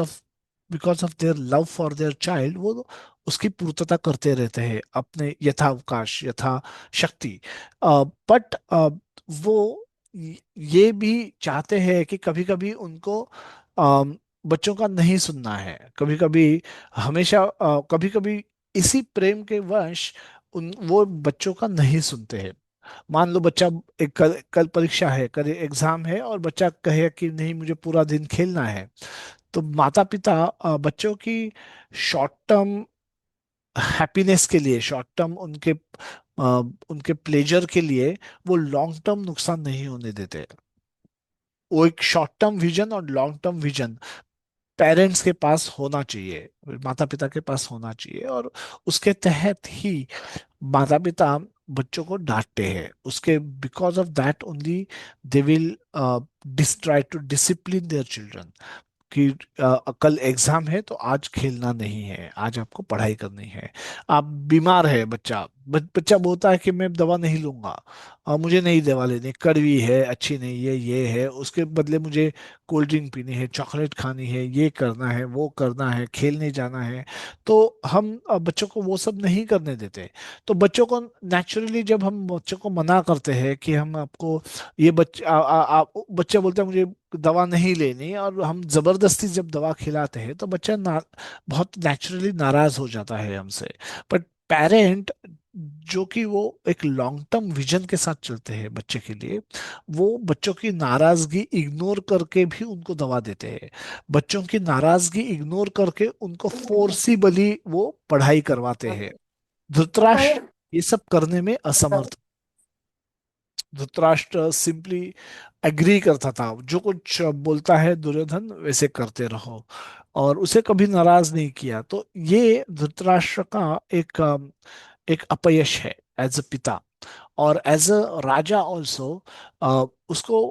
of their love for their child, वो उसकी पूर्तता करते रहते हैं अपने यथावकाश, यथा शक्ति। बट वो ये भी चाहते हैं कि कभी कभी उनको बच्चों का नहीं सुनना है। कभी कभी, हमेशा, कभी कभी इसी प्रेम के वश वो बच्चों का नहीं सुनते हैं। मान लो बच्चा, एक कल परीक्षा है, कल एग्जाम है, और बच्चा कहे कि नहीं मुझे पूरा दिन खेलना है। तो माता पिता बच्चों की शॉर्ट टर्म हैप्पीनेस के लिए, शॉर्ट टर्म उनके प्लेजर के लिए, वो लॉन्ग टर्म नुकसान नहीं होने देते। वो एक शॉर्ट टर्म विजन और लॉन्ग टर्म विजन पेरेंट्स के पास होना चाहिए, माता पिता के पास होना चाहिए। और उसके तहत ही माता पिता बच्चों को डांटते हैं, उसके because of that only they will try to discipline their children, कि कल एग्जाम है तो आज खेलना नहीं है, आज आपको पढ़ाई करनी है। आप बीमार है, बच्चा बोलता है कि मैं दवा नहीं लूंगा, और मुझे नहीं दवा लेनी, कड़वी है, अच्छी नहीं है, ये है, उसके बदले मुझे कोल्ड ड्रिंक पीनी है, चॉकलेट खानी है, ये करना है, वो करना है, खेलने जाना है। तो हम बच्चों को वो सब नहीं करने देते। तो बच्चों को नेचुरली, जब हम बच्चों को मना करते हैं कि हम आपको ये बच्चा बोलता है मुझे दवा नहीं लेनी, और हम जबरदस्ती जब दवा खिलाते हैं, तो बच्चा बहुत नेचुरली नाराज हो जाता है हमसे। बट पेरेंट, जो कि वो एक लॉन्ग टर्म विजन के साथ चलते हैं बच्चे के लिए, वो बच्चों की नाराजगी इग्नोर करके भी उनको दवा देते हैं। बच्चों की नाराजगी इग्नोर करके उनको फोर्सिबली वो पढ़ाई करवाते हैं। धृतराष्ट्र ये सब करने में असमर्थ। धृतराष्ट्र सिंपली एग्री करता था, जो कुछ बोलता है दुर्योधन वैसे करते रहो, और उसे कभी नाराज नहीं किया। तो ये धृतराष्ट्र का एक अपयश है एज अ पिता, और एज अ राजा ऑल्सो। उसको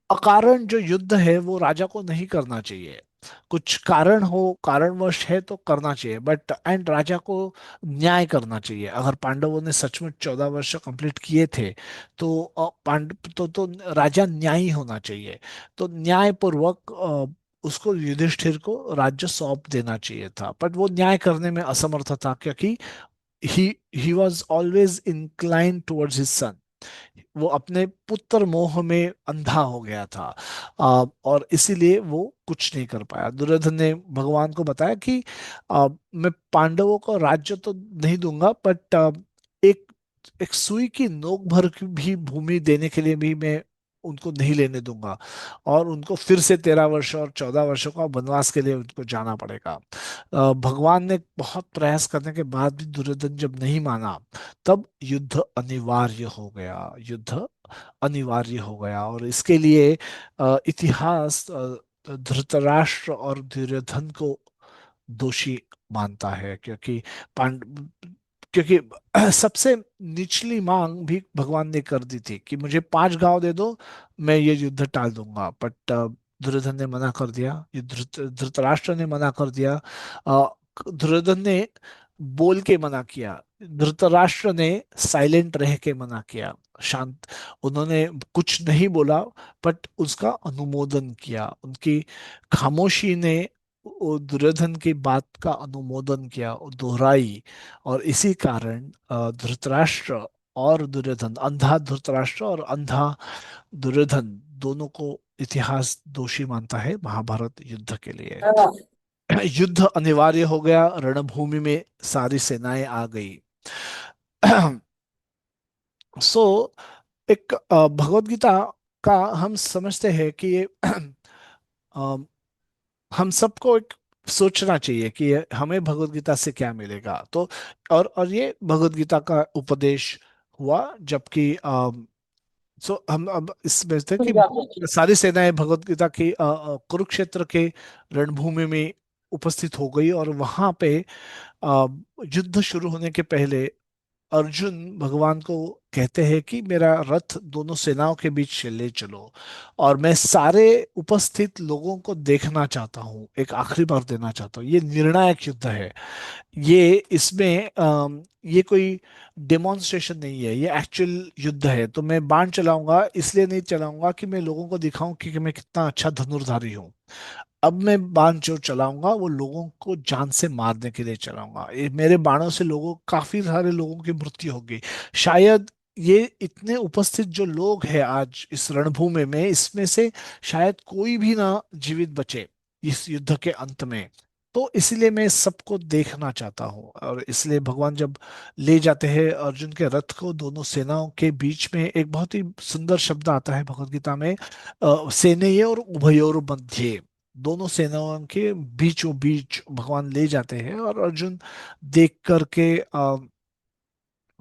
अकारण जो युद्ध है वो राजा को नहीं करना चाहिए। कुछ कारण हो, कारणवश है तो करना चाहिए, बट एंड राजा को न्याय करना चाहिए। अगर पांडवों ने सचमुच 14 वर्ष कंप्लीट किए थे, तो तो राजा न्यायी होना चाहिए। तो न्यायपूर्वक उसको युधिष्ठिर को राज्य सौंप देना चाहिए था, बट वो न्याय करने में असमर्थ था, क्योंकि he he was always incline towards his son. वो अपने पुत्र मोह में अंधा हो गया था, और इसीलिए वो कुछ नहीं कर पाया। दुर्योधन ने भगवान को बताया कि मैं पांडवों को राज्य तो नहीं दूंगा, बट एक एक सुई की नोक भर की भी भूमि देने के लिए भी मैं उनको नहीं लेने दूंगा, और उनको फिर से 13 वर्ष और 14 वर्षों का वनवास के लिए उनको जाना पड़ेगा। भगवान ने बहुत प्रयास करने के बाद भी दुर्योधन जब नहीं माना, तब युद्ध अनिवार्य हो गया। युद्ध अनिवार्य हो गया, और इसके लिए इतिहास धृतराष्ट्र और दुर्योधन को दोषी मानता है, क्योंकि सबसे निचली मांग भी भगवान ने कर दी थी कि मुझे 5 गांव दे दो, मैं ये युद्ध टाल दूंगा। बट दुर्योधन ने मना कर दिया, ये धृतराष्ट्र ने मना कर दिया। दुर्योधन ने बोल के मना किया, धृतराष्ट्र ने साइलेंट रह के मना किया, शांत। उन्होंने कुछ नहीं बोला, बट उसका अनुमोदन किया। उनकी खामोशी ने वो दुर्योधन की बात का अनुमोदन किया, वो दोहराई। और इसी कारण धृतराष्ट्र और दुर्योधन, अंधा धृतराष्ट्र और अंधा दुर्योधन, दोनों को इतिहास दोषी मानता है महाभारत युद्ध के लिए। युद्ध अनिवार्य हो गया, रणभूमि में सारी सेनाएं आ गई। सो एक भगवत गीता का हम समझते हैं कि ये अ, हम सबको एक सोचना चाहिए कि हमें भगवत गीता से क्या मिलेगा। तो और ये भगवत गीता का उपदेश हुआ, जबकि सो हम अब इसमें देखते हैं कि सारी सेनाएं भगवत गीता की कुरुक्षेत्र के रणभूमि में उपस्थित हो गई, और वहां पे अ, युद्ध शुरू होने के पहले अर्जुन भगवान को कहते हैं कि मेरा रथ दोनों सेनाओं के बीच ले चलो, और मैं सारे उपस्थित लोगों को देखना चाहता हूँ, एक आखिरी बार देना चाहता हूँ। ये निर्णायक युद्ध है। ये इसमें ये कोई डेमोन्स्ट्रेशन नहीं है, ये एक्चुअल युद्ध है। तो मैं बाण चलाऊंगा, इसलिए नहीं चलाऊंगा कि मैं लोगों को दिखाऊं कि मैं कितना अच्छा धनुर्धारी हूँ। अब मैं बाण जो चलाऊंगा वो लोगों को जान से मारने के लिए चलाऊंगा। ये मेरे बाणों से लोगों, काफी सारे लोगों की मृत्यु होगी। शायद ये इतने उपस्थित जो लोग हैं आज इस रणभूमि में, इसमें से शायद कोई भी ना जीवित बचे इस युद्ध के अंत में। तो इसलिए मैं सबको देखना चाहता हूँ, और इसलिए भगवान जब ले जाते हैं अर्जुन के रथ को दोनों सेनाओं के बीच में, एक बहुत ही सुंदर शब्द आता है भगवत गीता में, सेनेय और उभयोर मध्य, दोनों सेनाओं के बीचों बीच भगवान ले जाते हैं। और अर्जुन देख करके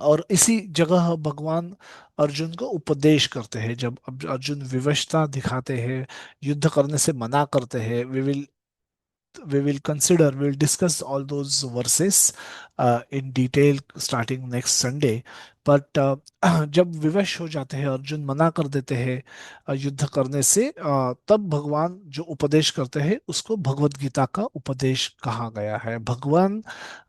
और इसी जगह भगवान अर्जुन को उपदेश करते हैं। जब अब अर्जुन विवशता दिखाते हैं, युद्ध करने से मना करते हैं, we will discuss all those verses in detail starting next Sunday. but जब विवश हो जाते हैं, अर्जुन मना कर देते हैं युद्ध करने से, तब भगवान जो उपदेश करते हैं उसको भगवत गीता का उपदेश कहा गया है। भगवान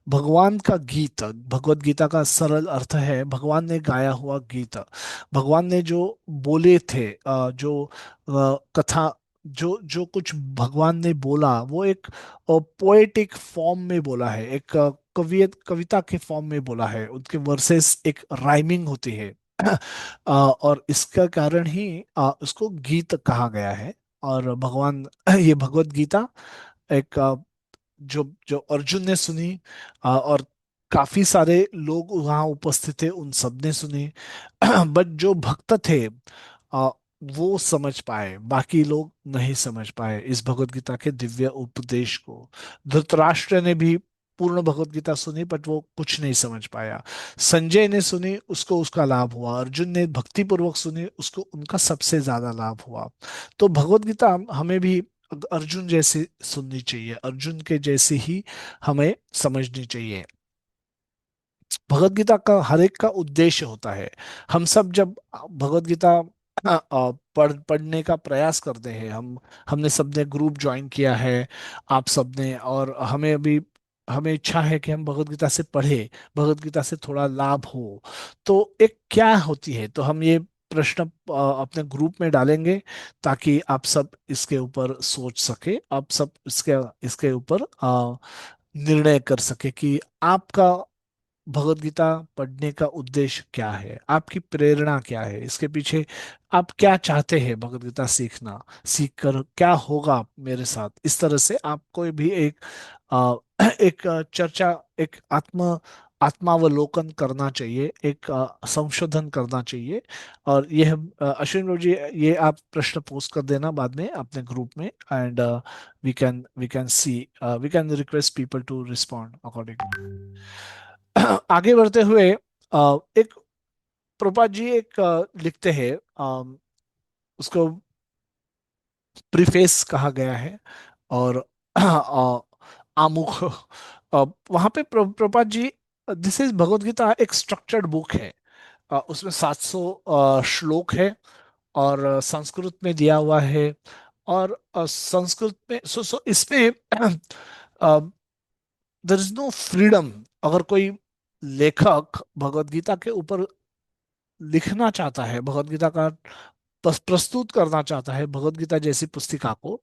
भगवान का गीत, भगवत गीता का सरल अर्थ है भगवान ने गाया हुआ गीत। भगवान ने जो बोले थे, जो कथा, जो जो कुछ भगवान ने बोला वो एक पोएटिक फॉर्म में बोला है, एक कविता के फॉर्म में बोला है। उनके वर्सेस एक राइमिंग होती है। और इसका कारण ही उसको गीत कहा गया है। और भगवान ये भगवत गीता एक जो जो अर्जुन ने सुनी, और काफी सारे लोग वहां उपस्थित थे, उन सब ने सुनी। बट जो भक्त थे आ, वो समझ पाए, बाकी लोग नहीं समझ पाए इस भगवत गीता के दिव्य उपदेश को। धृतराष्ट्र ने भी पूर्ण भगवत गीता सुनी, बट वो कुछ नहीं समझ पाया। संजय ने सुनी, उसको उसका लाभ हुआ। अर्जुन ने भक्ति पूर्वक सुनी, उसको उनका सबसे ज्यादा लाभ हुआ। तो भगवत गीता हमें भी अर्जुन जैसे सुननी चाहिए, अर्जुन के जैसे ही हमें समझनी चाहिए। भगवत गीता का हर एक का उद्देश्य होता है। हम सब जब भगवत गीता पढ़ने का प्रयास करते हैं, हमने सबने ग्रुप ज्वाइन किया है, आप सबने, और हमें इच्छा है कि हम भगवत गीता से पढ़े, भगवत गीता से थोड़ा लाभ हो। तो एक क्या होती है, तो हम ये प्रश्न अपने ग्रुप में डालेंगे, ताकि आप सब इसके ऊपर सोच सके, आप सब इसके इसके ऊपर निर्णय कर सके कि आपका भगवत गीता पढ़ने का उद्देश्य क्या है, आपकी प्रेरणा क्या है, इसके पीछे आप क्या चाहते हैं। भगवत गीता सीख कर क्या होगा मेरे साथ, इस तरह से आपको भी एक एक चर्चा, एक आत्मावलोकन करना चाहिए, एक संशोधन करना चाहिए। और ये अश्विन बाबू जी, ये आप प्रश्न पोस्ट कर देना बाद में अपने ग्रुप में, and we can see, we can request people to respond according. आगे बढ़ते हुए एक प्रभुपाद जी एक लिखते हैं, उसको प्रीफेस कहा गया है, और आमुख, वहां पे प्रभुपाद जी, दिस इज भगवत गीता एक स्ट्रक्चर्ड बुक है। उसमें 700 श्लोक है, और संस्कृत में दिया हुआ है। और संस्कृत में सो इसमें देर इज नो फ्रीडम। अगर कोई लेखक भगवत गीता के ऊपर लिखना चाहता है, भगवत गीता का प्रस्तुत करना चाहता है, भगवत गीता जैसी पुस्तिका को,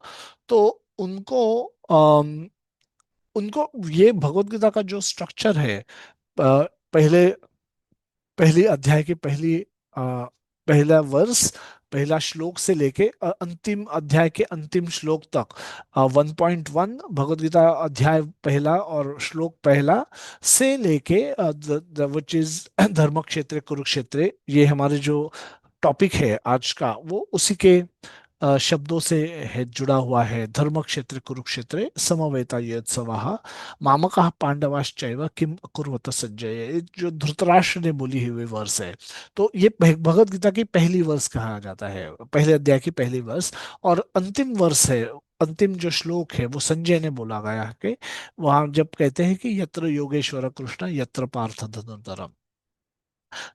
तो उनको अम, उनको ये भगवत गीता का जो स्ट्रक्चर है, पहले पहली अध्याय की पहला वर्ष, पहला श्लोक से लेके अंतिम अध्याय के अंतिम श्लोक तक, 1.1 भगवत गीता अध्याय पहला और श्लोक पहला से लेके विच इज धर्म क्षेत्र कुरुक्षेत्र, ये हमारे जो टॉपिक है आज का, वो उसी के शब्दों से है जुड़ा हुआ है। धर्म क्षेत्र कुरुक्षेत्र समवेतायुत्सवः मामकः पांडवाश्चैव किम अकुर्वत संजय, ये जो धृतराष्ट्र ने बोली हुई वर्ष है। तो ये भगवत गीता की पहली वर्ष कहा जाता है, पहले अध्याय की पहली वर्ष। और अंतिम वर्ष है, अंतिम जो श्लोक है वो संजय ने बोला गया है कि वहां जब कहते हैं कि यत्र योगेश्वर कृष्ण यत्र पार्थ धनुर्धरम।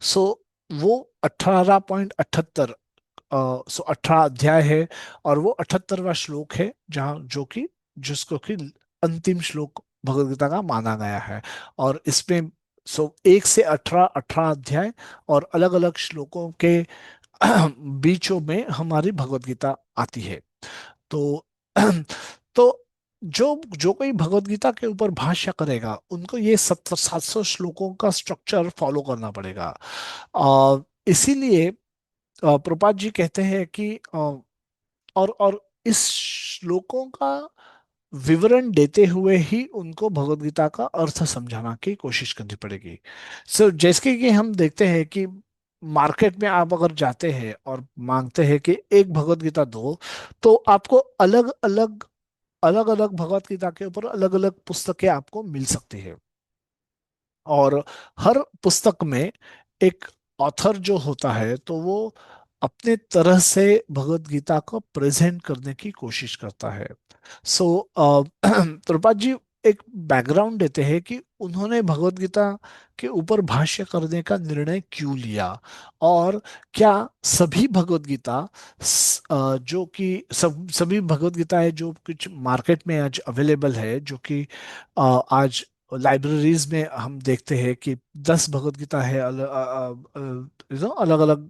सो वो 18.78, 18 अध्याय है। और वो 78वां श्लोक है, जहाँ जो कि जिसको कि अंतिम श्लोक भगवत गीता का माना गया है। और इसमें 1 से 18, 18 अध्याय और अलग अलग श्लोकों के बीचों में हमारी भगवत गीता आती है। तो तो जो जो कोई भगवत गीता के ऊपर भाष्य करेगा उनको ये 700 श्लोकों का स्ट्रक्चर फॉलो करना पड़ेगा। इसीलिए प्रपात जी कहते हैं कि और इस श्लोकों का विवरण देते हुए ही उनको भगवत गीता का अर्थ समझाना की कोशिश करनी पड़ेगी। जैसे कि हम देखते हैं कि मार्केट में आप अगर जाते हैं और मांगते हैं कि एक भगवत गीता दो, तो आपको अलग अलग भगवत गीता के ऊपर अलग अलग पुस्तकें आपको मिल सकती है। और हर पुस्तक में एक ऑथर जो होता है तो वो अपने तरह से भगवत गीता को प्रेजेंट करने की कोशिश करता है। सो प्रपात जी एक बैकग्राउंड देते हैं कि उन्होंने भगवत गीता के ऊपर भाष्य करने का निर्णय क्यों लिया। और क्या सभी भगवत गीता जो कि सभी भगवत गीता है जो कुछ मार्केट में आज अवेलेबल है, जो कि आज लाइब्रेरीज में हम देखते हैं कि 10 भगवत गीता है अलग अलग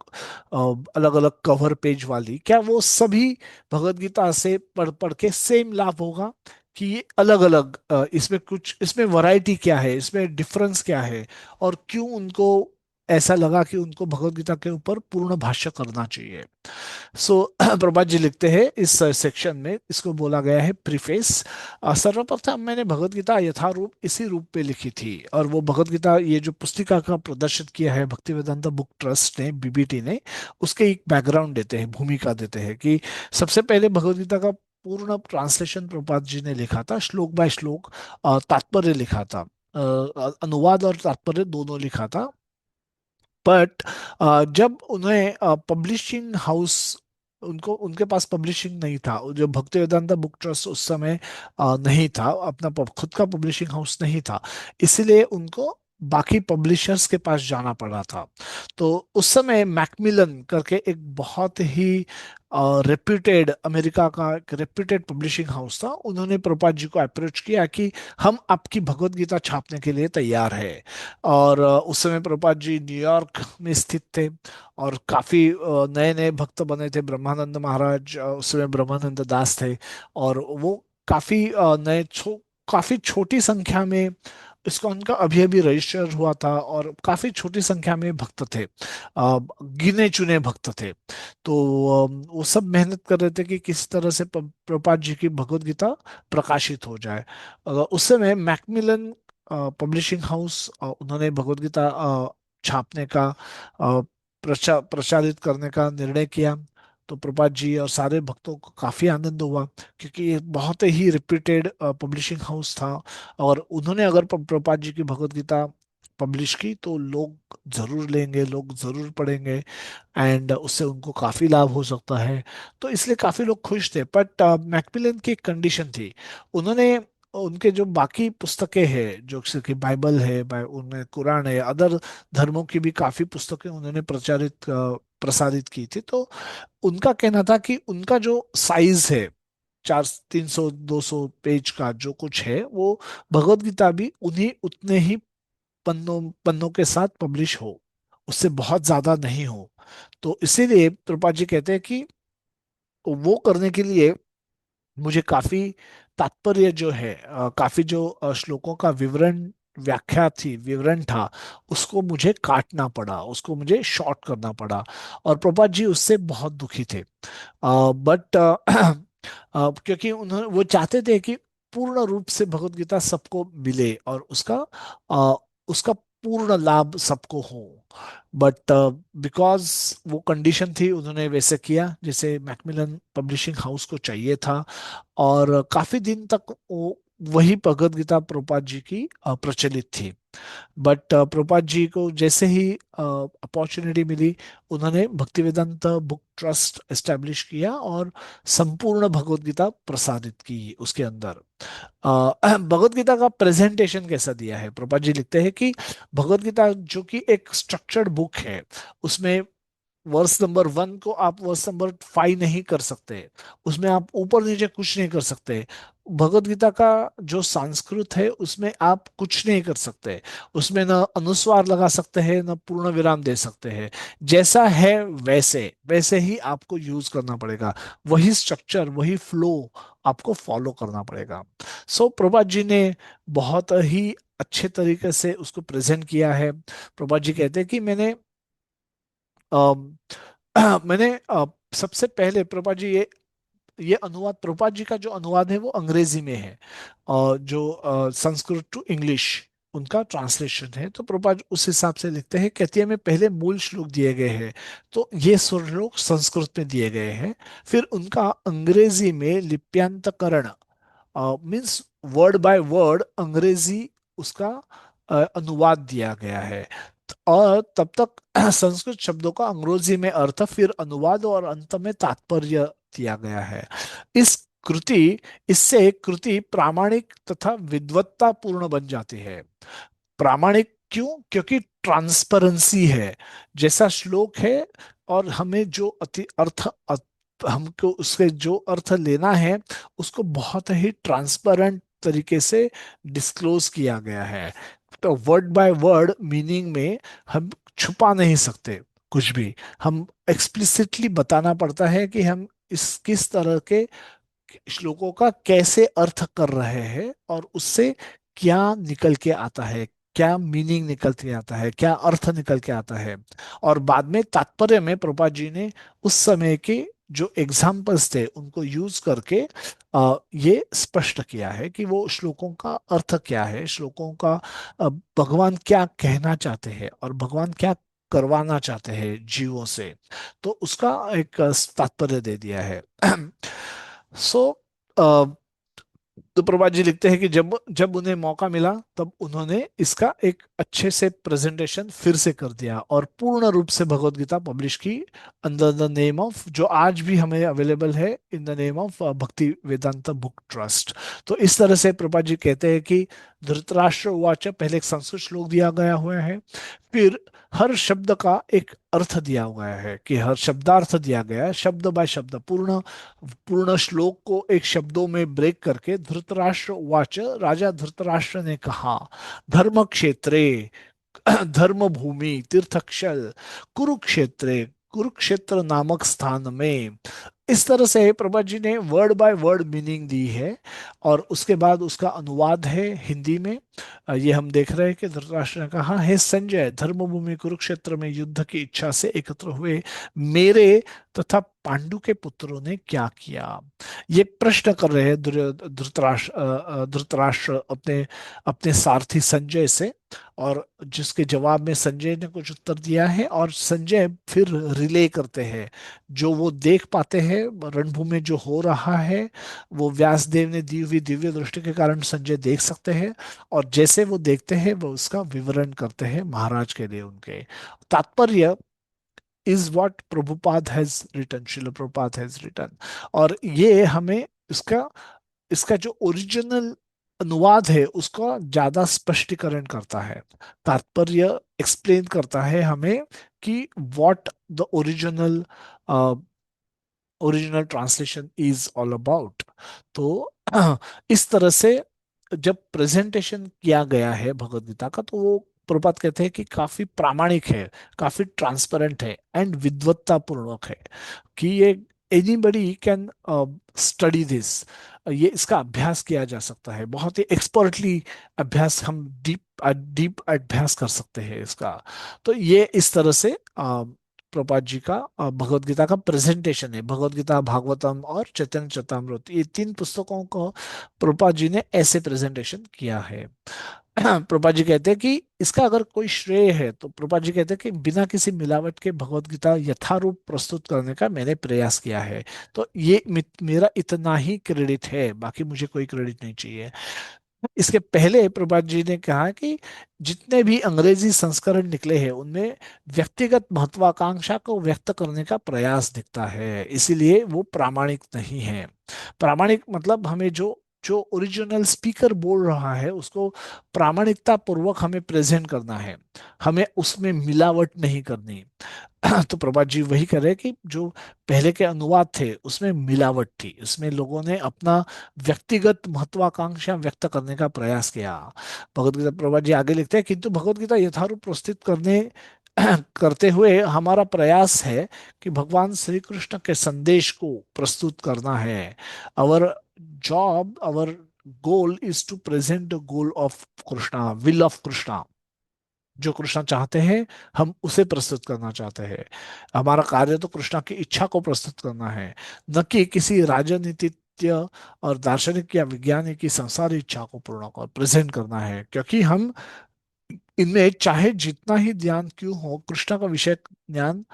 अलग अलग कवर पेज वाली, क्या वो सभी भगवत गीता से पढ़ पढ़ के सेम लाभ होगा कि ये अलग अलग इसमें कुछ, इसमें वैरायटी क्या है, इसमें डिफरेंस क्या है, और क्यों उनको ऐसा लगा कि उनको भगवत गीता के ऊपर पूर्ण भाष्य करना चाहिए। सो प्रभात जी लिखते हैं इस सेक्शन में, इसको बोला गया है प्रीफेस। सर्वप्रथम मैंने भगवत गीता यथारूप इसी रूप पे लिखी थी। और वो भगवत गीता ये जो पुस्तिका का प्रदर्शित किया है भक्ति वेदांता बुक ट्रस्ट ने, बीबीटी ने, उसके एक बैकग्राउंड देते हैं, भूमिका देते हैं कि सबसे पहले भगवत गीता का पूर्ण ट्रांसलेशन प्रभुपाद जी ने लिखा था, श्लोक बाय श्लोक तात्पर्य लिखा था, अनुवाद और तात्पर्य दोनों लिखा था। बट जब उन्हें पब्लिशिंग हाउस, उनको उनके पास पब्लिशिंग नहीं था, जो भक्ति वेदांता बुक ट्रस्ट उस समय नहीं था, अपना खुद का पब्लिशिंग हाउस नहीं था, इसलिए उनको बाकी पब्लिशर्स के पास जाना पड़ा था। तो उस समय मैकमिलन करके एक बहुत ही रेप्यूटेड, अमेरिका का एक रेप्यूटेड पब्लिशिंग हाउस था, उन्होंने प्रभुपाद जी को अप्रोच किया कि हम आपकी भगवत गीता छापने के लिए तैयार है। और उस समय प्रभुपाद जी न्यूयॉर्क में स्थित थे। और काफी नए नए भक्त बने थे, ब्रह्मानंद महाराज उस समय ब्रह्मानंद दास थे। और वो काफी काफी छोटी संख्या में इसका उनका अभी अभी रजिस्टर हुआ था, और काफी छोटी संख्या में भक्त थे, गिने चुने भक्त थे। तो वो सब मेहनत कर रहे थे कि किस तरह से प्रभुपाद जी की भगवत गीता प्रकाशित हो जाए। उस समय मैकमिलन पब्लिशिंग हाउस, उन्होंने भगवत गीता छापने का, प्रचारित करने का निर्णय किया। तो प्रभात जी और सारे भक्तों को काफी आनंद हुआ, क्योंकि ये बहुत ही रिप्यूटेड पब्लिशिंग हाउस था। और उन्होंने अगर प्रभुपाद जी की भगवत गीता पब्लिश की तो लोग जरूर लेंगे, लोग जरूर पढ़ेंगे, एंड उससे उनको काफी लाभ हो सकता है। तो इसलिए काफी लोग खुश थे। बट मैकमिलन की एक कंडीशन थी, उन्होंने उनके जो बाकी पुस्तकें हैं, जो जैसे कि बाइबल है, उनमें कुरान है, अदर धर्मों की भी काफी पुस्तकें उन्होंने प्रसारित की थी। तो उनका कहना था कि उनका जो साइज है, 300 200 पेज का जो कुछ है, वो भगवत गीता भी उन्हीं उतने ही पन्नों पन्नों के साथ पब्लिश हो, उससे बहुत ज्यादा नहीं हो। तो इसीलिए त्रिपाठी जी कहते हैं कि वो करने के लिए मुझे काफी तात्पर्य जो है, काफी जो श्लोकों का विवरण, व्याख्या थी, विवरण था, उसको मुझे काटना पड़ा, उसको मुझे शॉर्ट करना पड़ा। और प्रभुपाद जी उससे बहुत दुखी थे। बट क्योंकि उन्होंने वो चाहते थे कि पूर्ण रूप से भगवत गीता सबको मिले और उसका उसका पूर्ण लाभ सबको हो। बट बिकॉज वो कंडीशन थी, उन्होंने वैसे किया जैसे मैकमिलन पब्लिशिंग हाउस को चाहिए था। और काफी दिन तक वो वही भगवद गीता प्रभुपाद जी की प्रचलित थी। बट प्रभुपाद जी को जैसे ही अपॉर्चुनिटी मिली, उन्होंने भक्तिवेदांत बुक ट्रस्ट एस्टेब्लिश किया और संपूर्ण भगवद गीता प्रसारित की उसके अंदर। भगवद गीता का प्रेजेंटेशन कैसा दिया है, प्रभुपाद जी लिखते हैं कि भगवद गीता जो कि एक स्ट्रक्चर्ड बुक है, उसमें वर्स नंबर 1 को आप वर्स नंबर 5 नहीं कर सकते, उसमें आप ऊपर नीचे कुछ नहीं कर सकते। भगवत गीता का जो संस्कृत है उसमें आप कुछ नहीं कर सकते, उसमें ना अनुस्वार लगा सकते हैं ना पूर्ण विराम दे सकते हैं। जैसा है वैसे वैसे ही आपको यूज करना पड़ेगा, वही स्ट्रक्चर वही फ्लो आपको फॉलो करना पड़ेगा। सो प्रभुपाद जी ने बहुत ही अच्छे तरीके से उसको प्रेजेंट किया है। प्रभुपाद जी कहते हैं कि अम, मैंने सबसे पहले प्रभुपाद जी ये अनुवाद, प्रभुपाद जी का जो अनुवाद है वो अंग्रेजी में है, और जो संस्कृत टू इंग्लिश उनका ट्रांसलेशन है। तो प्रभुपाद उस हिसाब से लिखते हैं, कहती है में पहले मूल श्लोक दिए गए हैं, तो ये श्लोक संस्कृत में दिए गए हैं, फिर उनका अंग्रेजी में लिप्यांतकरण मीन्स वर्ड बाय वर्ड अंग्रेजी उसका अनुवाद दिया गया है। और तब तक संस्कृत शब्दों का अंग्रेजी में अर्थ, फिर अनुवाद और अंत में तात्पर्य दिया गया है। इस कृति इससे कृति प्रामाणिक तथा विद्वत्ता पूर्ण बन जाती है। प्रामाणिक क्यों? क्योंकि ट्रांसपेरेंसी है, जैसा श्लोक है और हमें जो अति हमको उसके जो अर्थ लेना है उसको बहुत ही ट्रांसपेरेंट तरीके से डिस्क्लोज किया गया है। तो वर्ड बाय वर्ड मीनिंग में हम छुपा नहीं सकते कुछ भी, हम एक्सप्लिसिटली बताना पड़ता है कि हम इस किस तरह के श्लोकों का कैसे अर्थ कर रहे हैं और उससे क्या निकल के आता है, क्या मीनिंग निकल के आता है, क्या अर्थ निकल के आता है। और बाद में तात्पर्य में प्रभुपाद जी ने उस समय के जो एग्जाम्पल्स थे उनको यूज करके ये स्पष्ट किया है कि वो श्लोकों का अर्थ क्या है, श्लोकों का भगवान क्या कहना चाहते हैं और भगवान क्या करवाना चाहते हैं जीवों से। तो उसका एक तात्पर्य दे दिया है। सो तो प्रभात जी लिखते हैं कि जब जब उन्हें मौका मिला तब उन्होंने इसका एक अच्छे से प्रेजेंटेशन फिर से कर दिया और पूर्ण रूप से भगवत गीता पब्लिश की, अंडर द नेम ऑफ, जो आज भी हमें अवेलेबल है, इन द नेम ऑफ भक्ति वेदांत बुक ट्रस्ट। तो इस तरह से प्रभात जी कहते हैं कि धृतराष्ट्र वाच, पहले एक संस्कृत श्लोक दिया गया हुआ है, फिर हर शब्द का एक अर्थ दिया हुआ है, कि हर शब्दार्थ दिया गया है शब्द बाय शब्द, पूर्ण पूर्ण श्लोक को एक शब्दों में ब्रेक करके, धृतराष्ट्र वाच, राजा धृतराष्ट्र ने कहा, धर्म क्षेत्रे धर्म भूमि तीर्थक्षल कुरुक्षेत्रे, कुरुक्षेत्र नामक स्थान में। इस तरह से प्रभा जी ने वर्ड बाय वर्ड मीनिंग दी है। और उसके बाद उसका अनुवाद है हिंदी में। ये हम देख रहे हैं कि धृतराष्ट्र ने कहा, हे संजय, धर्मभूमि कुरुक्षेत्र में युद्ध की इच्छा से एकत्र हुए मेरे तथा पांडु के पुत्रों ने क्या किया। ये प्रश्न कर रहे हैं धृतराष्ट्र अपने अपने सारथी संजय से, और जिसके जवाब में संजय ने कुछ उत्तर दिया है और संजय फिर रिले करते हैं जो वो देख पाते हैं रणभूमि में जो हो रहा है। वो व्यासदेव ने दी हुई दिव्य दृष्टि के कारण संजय देख सकते हैं, और जैसे वो देखते हैं वो उसका विवरण करते हैं महाराज के लिए। उनके तात्पर्य is what Prabhupada has written, Shrila Prabhupada has written. और ये हमें इसका इसका जो ओरिजिनल अनुवाद है उसका ज्यादा स्पष्टीकरण करता है, तात्पर्य एक्सप्लेन करता है हमें कि what the original translation is all about. तो इस तरह से जब प्रेजेंटेशन किया गया है भगवत गीता का, तो वो प्रभुपाद कहते हैं कि काफी प्रामाणिक है, काफी ट्रांसपेरेंट है एंड विद्वत्ता पूर्वक है, कि ये एनीबडी कैन स्टडी दिस, ये इसका अभ्यास किया जा सकता है, बहुत ही एक्सपर्टली अभ्यास, हम डीप डीप अभ्यास कर सकते हैं इसका। तो ये इस तरह से प्रभुपाद जी का भगवत गीता का प्रेजेंटेशन है। भगवत गीता, भागवतम और चैतन्य चरितामृत, ये तीन पुस्तकों को प्रभुपाद जी ने ऐसे प्रेजेंटेशन किया है। प्रभुपाद जी कहते हैं कि इसका अगर कोई श्रेय है तो प्रभुपाद जी कहते हैं कि बिना किसी मिलावट के भगवत गीता यथारूप प्रस्तुत करने का मैंने प्रयास किया है। तो ये मेरा इतना ही क्रेडिट है, बाकी मुझे कोई क्रेडिट नहीं चाहिए। इसके पहले प्रभात जी ने कहा कि जितने भी अंग्रेजी संस्करण निकले हैं उनमें व्यक्तिगत महत्वाकांक्षा को व्यक्त करने का प्रयास दिखता है, इसीलिए वो प्रामाणिक नहीं है। प्रामाणिक मतलब हमें जो जो ओरिजिनल स्पीकर बोल रहा है उसको प्रामाणिकता पूर्वक हमें प्रेजेंट करना है, हमें उसमें मिलावट नहीं करनी। तो प्रभात जी वही कर रहे हैं कि जो पहले के अनुवाद थे उसमें मिलावट थी, उसमें लोगों ने अपना व्यक्तिगत महत्वाकांक्षा व्यक्त करने का प्रयास किया। भगवत गीता प्रभात जी आगे लिखते हैं, किंतु भगवत गीता यथारूप प्रस्तुत करने करते हुए हमारा प्रयास है कि भगवान श्री कृष्ण के संदेश को प्रस्तुत करना है। Our job, our goal is to present the goal of Krishna, will of Krishna. जो कृष्णा चाहते हैं हम उसे प्रस्तुत करना चाहते हैं। हमारा कार्य तो कृष्णा की इच्छा को प्रस्तुत करना है, न कि किसी राजनीतिज्ञ और दार्शनिक या वैज्ञानिक की संसारी इच्छा को पूर्ण कर प्रेजेंट करना है। क्योंकि हम इनमें चाहे जितना ही ज्ञान क्यों हो, कृष्णा का विषय ज्ञान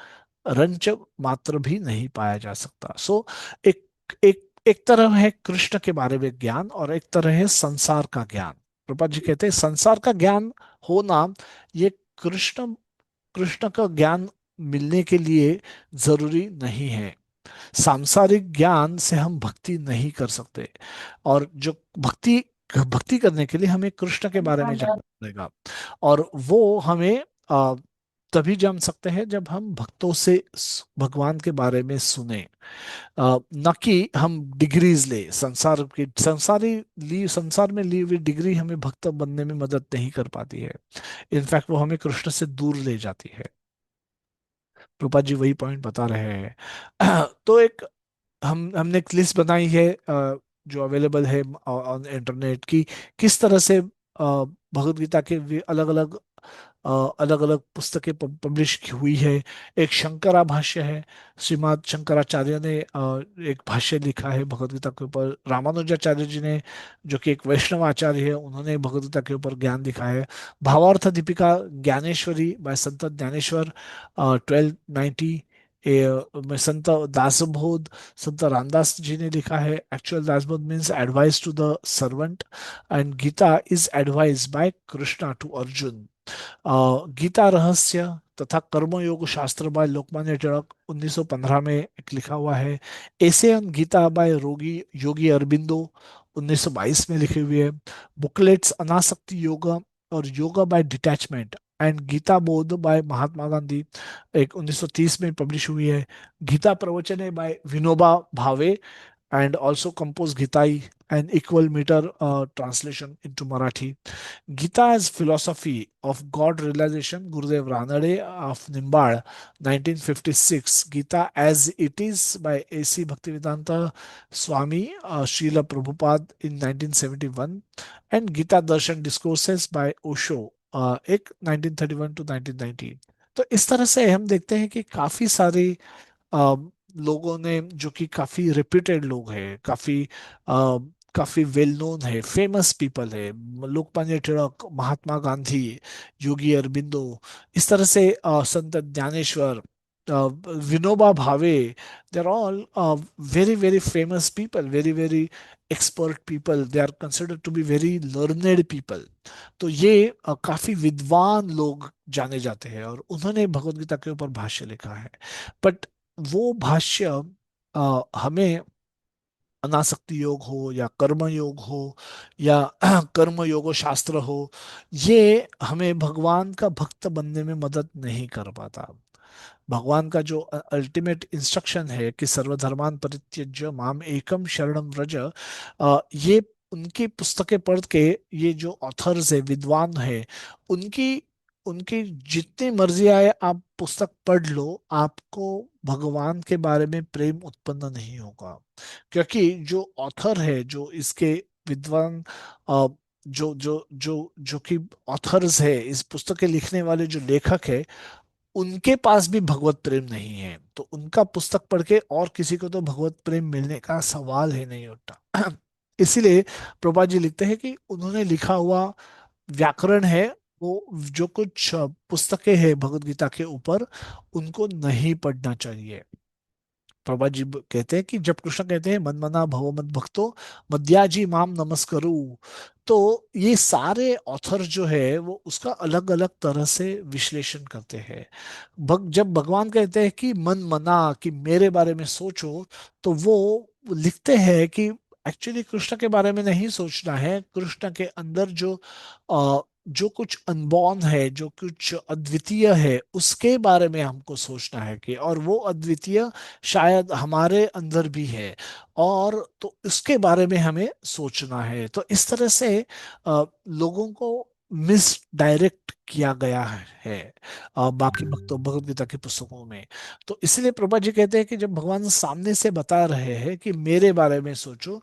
रंच मात्र भी नहीं पाया जा सकता। सो एक एक एक तरह है कृष्ण के बारे में ज्ञान और एक तरह है संसार का ज्ञान। प्रभुपाद जी कहते हैं संसार का ज्ञान होना ये कृष्ण कृष्ण का ज्ञान मिलने के लिए जरूरी नहीं है। सांसारिक ज्ञान से हम भक्ति नहीं कर सकते, और जो भक्ति भक्ति करने के लिए हमें कृष्ण के बारे में जानना पड़ेगा। और वो हमें तभी जान सकते हैं जब हम भक्तों से भगवान के बारे में सुने, न कि हम डिग्रीज ले संसार की। संसार में ली हुई डिग्री हमें भक्त बनने में मदद नहीं कर पाती है, इनफैक्ट वो हमें कृष्ण से दूर ले जाती है। रूपा जी वही पॉइंट बता रहे हैं। तो एक हमने एक लिस्ट बनाई है जो अवेलेबल है ऑन इंटरनेट की, किस तरह से भगवत गीता के अलग अलग अलग अलग पुस्तकें पब्लिश हुई है। एक शंकरा भाष्य है, श्रीमद शंकराचार्य ने एक भाष्य लिखा है भगवत गीता के ऊपर। रामानुजाचार्य जी ने, जो कि एक वैष्णव आचार्य है, उन्होंने भगवत गीता के ऊपर ज्ञान लिखा है। भावार्थ दीपिका ज्ञानेश्वरी बाय संत ज्ञानेश्वर 1290। में संत दासबोध, संत रामदास जी ने लिखा है। Actual Dasbodh means advice to the servant, and Gita is advice by Krishna to Arjun. Gita Rahasya तथा कर्मयोग शास्त्र बाय लोकमान्य टिळक 1915 में एक लिखा हुआ है। एसे ऑन गीता बाय रोगी योगी अरबिंदो 1922 में लिखी हुई है। बुकलेट्स अनासक्ति योगा और yoga by detachment and Gita Bodh by Mahatma Gandhi एक 1930 में पब्लिश हुई है। गीता प्रवचने bye Vinoba Bhave and also compose Gitai, an equal meter translation into Marathi. Gita as philosophy of God realization, Gurudev Ranade of Nimbad, 1956. Gita as it is by A.C. Bhaktivedanta Swami, Srila Prabhupada in 1971. And Gita Darshan Discourses by Osho, एक 1931 to 1990। तो इस तरह से हम देखते हैं कि काफी सारे अ, लोगों ने, जो कि काफी रेप्यूटेड लोग हैं, काफी वेल नोन है, फेमस पीपल है, लोकमान्य तिलक, महात्मा गांधी, योगी अरबिंदो, इस तरह से संत Dnyaneshwar, Vinoba Bhave, there all very very famous people, very very expert people, they are considered to be very learned people. तो ये काफी विद्वान लोग जाने जाते हैं और उन्होंने भगवत गीता के ऊपर भाष्य लिखा है। बट वो भाष्य हमें अनासक्ति योग हो या कर्म योग हो या कर्म योग शास्त्र हो, ये हमें भगवान का भक्त बनने में मदद नहीं कर पाता। भगवान का जो अल्टीमेट इंस्ट्रक्शन है कि सर्वधर्मान परित्यज्य माम एकम शरणम व्रज, ये उनकी पुस्तकें पढ़ के, ये जो ऑथर्स है, विद्वान है, उनकी उनकी जितनी मर्जी आए आप पुस्तक पढ़ लो, आपको भगवान के बारे में प्रेम उत्पन्न नहीं होगा। क्योंकि जो ऑथर है, जो इसके विद्वान, अ, जो कि ऑथर्स है, इस पुस्तक के लिखने वाले जो लेखक है, उनके पास भी भगवत प्रेम नहीं है, तो उनका पुस्तक पढ़ के और किसी को तो भगवत प्रेम मिलने का सवाल ही नहीं उठता। इसीलिए प्रभुपाद जी लिखते हैं कि उन्होंने लिखा हुआ व्याकरण है, वो जो कुछ पुस्तकें हैं भगवत गीता के ऊपर, उनको नहीं पढ़ना चाहिए। प्रभा जी कहते हैं कि जब कृष्ण कहते हैं मन मना भव मत भक्तो मद्याजी माम नमस्करू, तो ये सारे ऑथर जो है वो उसका अलग अलग तरह से विश्लेषण करते हैं। जब भगवान कहते हैं कि मन मना, कि मेरे बारे में सोचो, तो वो लिखते हैं कि एक्चुअली कृष्ण के बारे में नहीं सोचना है, कृष्ण के अंदर जो कुछ अनबॉर्न है, जो कुछ अद्वितीय है, उसके बारे में हमको सोचना है, कि और वो अद्वितीय शायद हमारे अंदर भी है, और तो इसके बारे में हमें सोचना है। तो इस तरह से लोगों को मिस डायरेक्ट किया गया है बाकी भक्तों भगवत गीता की पुस्तकों में। तो इसलिए प्रभा जी कहते हैं कि जब भगवान सामने से बता रहे हैं कि मेरे बारे में सोचो,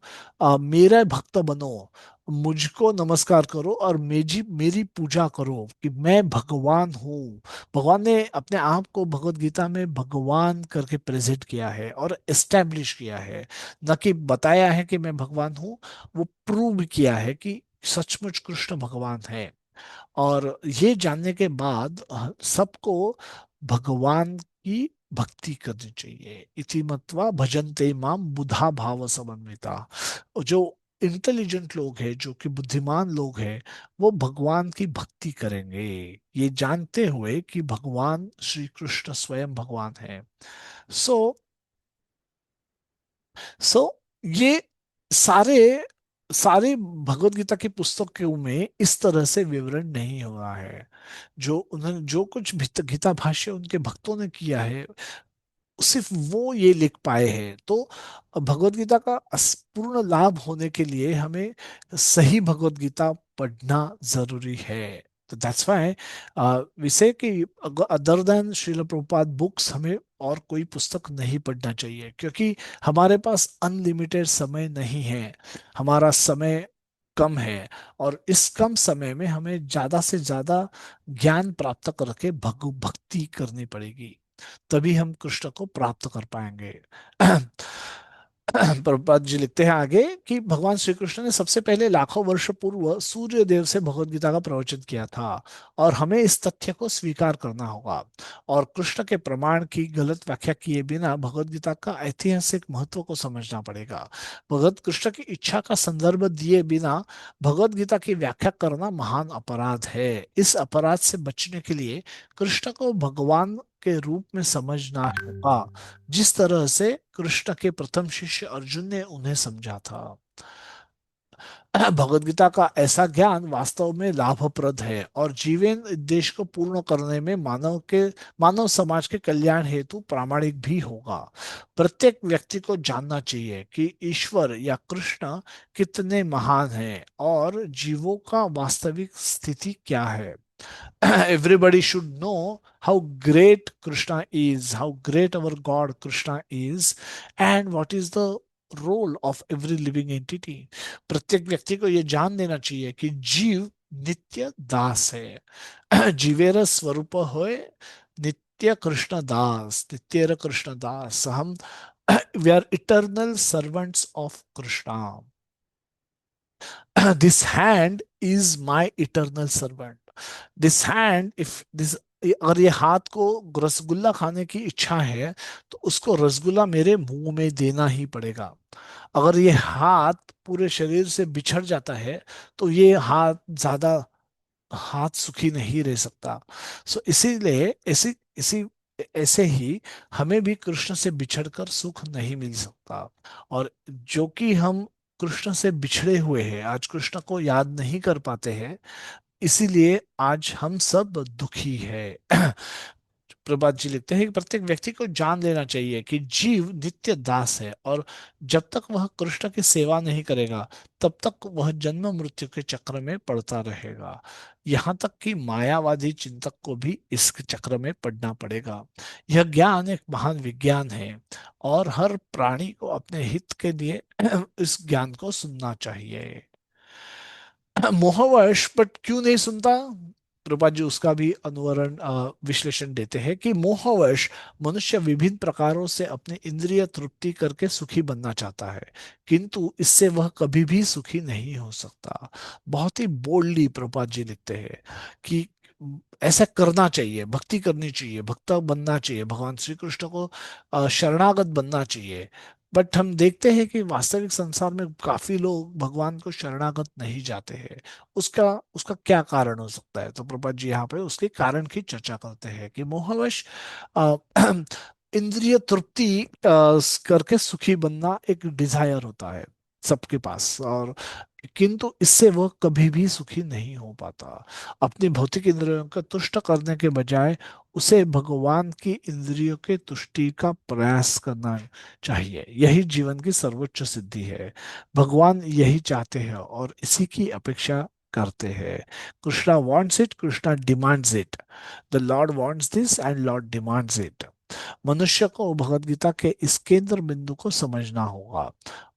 मेरा भक्त बनो, मुझको नमस्कार करो और मेरी मेरी पूजा करो कि मैं भगवान हूँ। भगवान ने अपने आप को भगवत गीता में भगवान करके प्रेजेंट किया है और एस्टेब्लिश किया है, न कि बताया है कि मैं भगवान हूँ, वो प्रूव किया है कि सचमुच कृष्ण भगवान है। और ये जानने के बाद सबको भगवान की भक्ति करनी चाहिए। इति मत्वा भजन्ते माम बुधा भाव समन्विता। जो इंटेलिजेंट लोग हैं, जो कि बुद्धिमान लोग हैं, वो भगवान की भक्ति करेंगे, ये जानते हुए कि भगवान श्री कृष्ण स्वयं भगवान है। सो सो ये सारे सारे भगवत गीता की पुस्तकों में इस तरह से विवरण नहीं हो रहा है। जो उन्होंने जो कुछ गीता भाष्य उनके भक्तों ने किया है, सिर्फ वो ये लिख पाए हैं। तो भगवत गीता का पूर्ण लाभ होने के लिए हमें सही भगवत गीता पढ़ना जरूरी है। तो दैट्स व्हाई वी से कि other than Srila Prabhupada books हमें और कोई पुस्तक नहीं पढ़ना चाहिए, क्योंकि हमारे पास अनलिमिटेड समय नहीं है, हमारा समय कम है, और इस कम समय में हमें ज्यादा से ज्यादा ज्ञान प्राप्त करके भक्ति करनी पड़ेगी, तभी हम कृष्ण को प्राप्त कर पाएंगे। प्रभुपाद जी लिखते हैं आगे कि भगवान श्री कृष्ण ने सबसे पहले लाखों वर्ष पूर्व सूर्य देव से भगवत गीता का प्रवचन किया था, और हमें इस तथ्य को स्वीकार करना होगा, और कृष्ण के प्रमाण की गलत व्याख्या किए बिना भगवत गीता का ऐतिहासिक महत्व को समझना पड़ेगा। भगवत कृष्ण की इच्छा का संदर्भ दिए बिना भगवत गीता की व्याख्या करना महान अपराध है। इस अपराध से बचने के लिए कृष्ण को भगवान के रूप में समझना होगा, जिस तरह से कृष्ण के प्रथम शिष्य अर्जुन ने उन्हें समझा था। भगवत गीता का ऐसा ज्ञान वास्तव में लाभप्रद है और जीवन उद्देश्य को पूर्ण करने में मानव समाज के कल्याण हेतु प्रामाणिक भी होगा। प्रत्येक व्यक्ति को जानना चाहिए कि ईश्वर या कृष्ण कितने महान हैं और जीवों का वास्तविक स्थिति क्या है। Everybody should know how great Krishna is, how great our God Krishna is, and what is the role of every living entity. प्रत्येक व्यक्ति को यह जान लेना चाहिए कि जीव नित्य दास है। जीवेर स्वरूप होए नित्य कृष्ण दास, नित्य कृष्ण दास हम। We are eternal servants of Krishna. This hand is my eternal servant. This hand if this, अगर ये हाथ को रसगुल्ला खाने की इच्छा है, तो उसको रसगुल्ला मेरे मुंह में देना ही पड़ेगा। अगर ये हाथ पूरे शरीर से बिछड़ जाता है, तो ये हाथ ज्यादा हाथ सुखी नहीं रह सकता। सो इसीलिए ऐसी इसी ऐसे ही हमें भी कृष्ण से बिछड़कर सुख नहीं मिल सकता। और जो कि हम कृष्ण से बिछड़े हुए हैं, आज कृष्ण को याद नहीं कर पाते हैं, इसीलिए आज हम सब दुखी है। प्रभात जी लिखते हैं कि प्रत्येक व्यक्ति को जान लेना चाहिए कि जीव नित्य दास है, और जब तक वह कृष्ण की सेवा नहीं करेगा, तब तक वह जन्म मृत्यु के चक्र में पड़ता रहेगा। यहाँ तक कि मायावादी चिंतक को भी इस चक्र में पड़ना पड़ेगा। यह ज्ञान एक महान विज्ञान है, और हर प्राणी को अपने हित के लिए इस ज्ञान को सुनना चाहिए। मोहवश बट क्यों नहीं सुनता? प्रभुपाद जी उसका भी अनुवरण विश्लेषण देते हैं कि मोहवश मनुष्य विभिन्न प्रकारों से अपनी इंद्रिय तृप्ति करके सुखी बनना चाहता है, किंतु इससे वह कभी भी सुखी नहीं हो सकता। बहुत ही बोल्डली प्रभुपाद जी लिखते हैं कि ऐसा करना चाहिए, भक्ति करनी चाहिए, भक्त बनना चाहिए, भगवान श्री कृष्ण को शरणागत बनना चाहिए। बट हम देखते हैं कि वास्तविक संसार में काफी लोग भगवान को शरणागत नहीं जाते हैं। उसका उसका क्या कारण हो सकता है? तो प्रभुपाद जी यहाँ पे उसके कारण की चर्चा करते हैं कि मोहवश अ, इंद्रिय तृप्ति करके सुखी बनना एक डिजायर होता है सबके पास, और किंतु इससे वह कभी भी सुखी नहीं हो पाता। अपनी भौतिक इंद्रियों को तुष्ट करने के बजाय उसे भगवान की इंद्रियों के तुष्टि का प्रयास करना चाहिए। यही जीवन की सर्वोच्च सिद्धि है। भगवान यही चाहते हैं और इसी की अपेक्षा करते हैं। Krishna wants it, Krishna demands it. The Lord wants this and Lord demands it. मनुष्य को भगवत गीता के इस केंद्र बिंदु को समझना होगा,